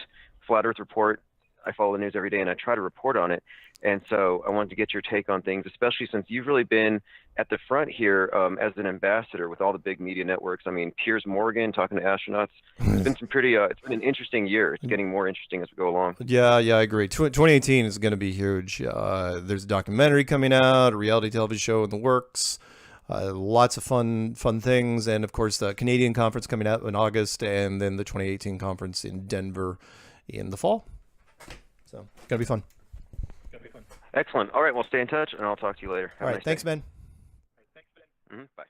Speaker 1: Flat Earth Report. I follow the news every day, and I try to report on it. And so I wanted to get your take on things, especially since you've really been at the front here as an ambassador with all the big media networks. I mean, Piers Morgan talking to astronauts. It's been it's been an interesting year. It's getting more interesting as we go along.
Speaker 2: Yeah, I agree. 2018 is going to be huge. There's a documentary coming out, a reality television show in the works. Lots of fun things. And, of course, the Canadian conference coming out in August, and then the 2018 conference in Denver in the fall. So it's going to be fun.
Speaker 1: Excellent. All right. Well, stay in touch, and I'll talk to you later.
Speaker 2: All right. Thanks, Ben.
Speaker 1: Bye.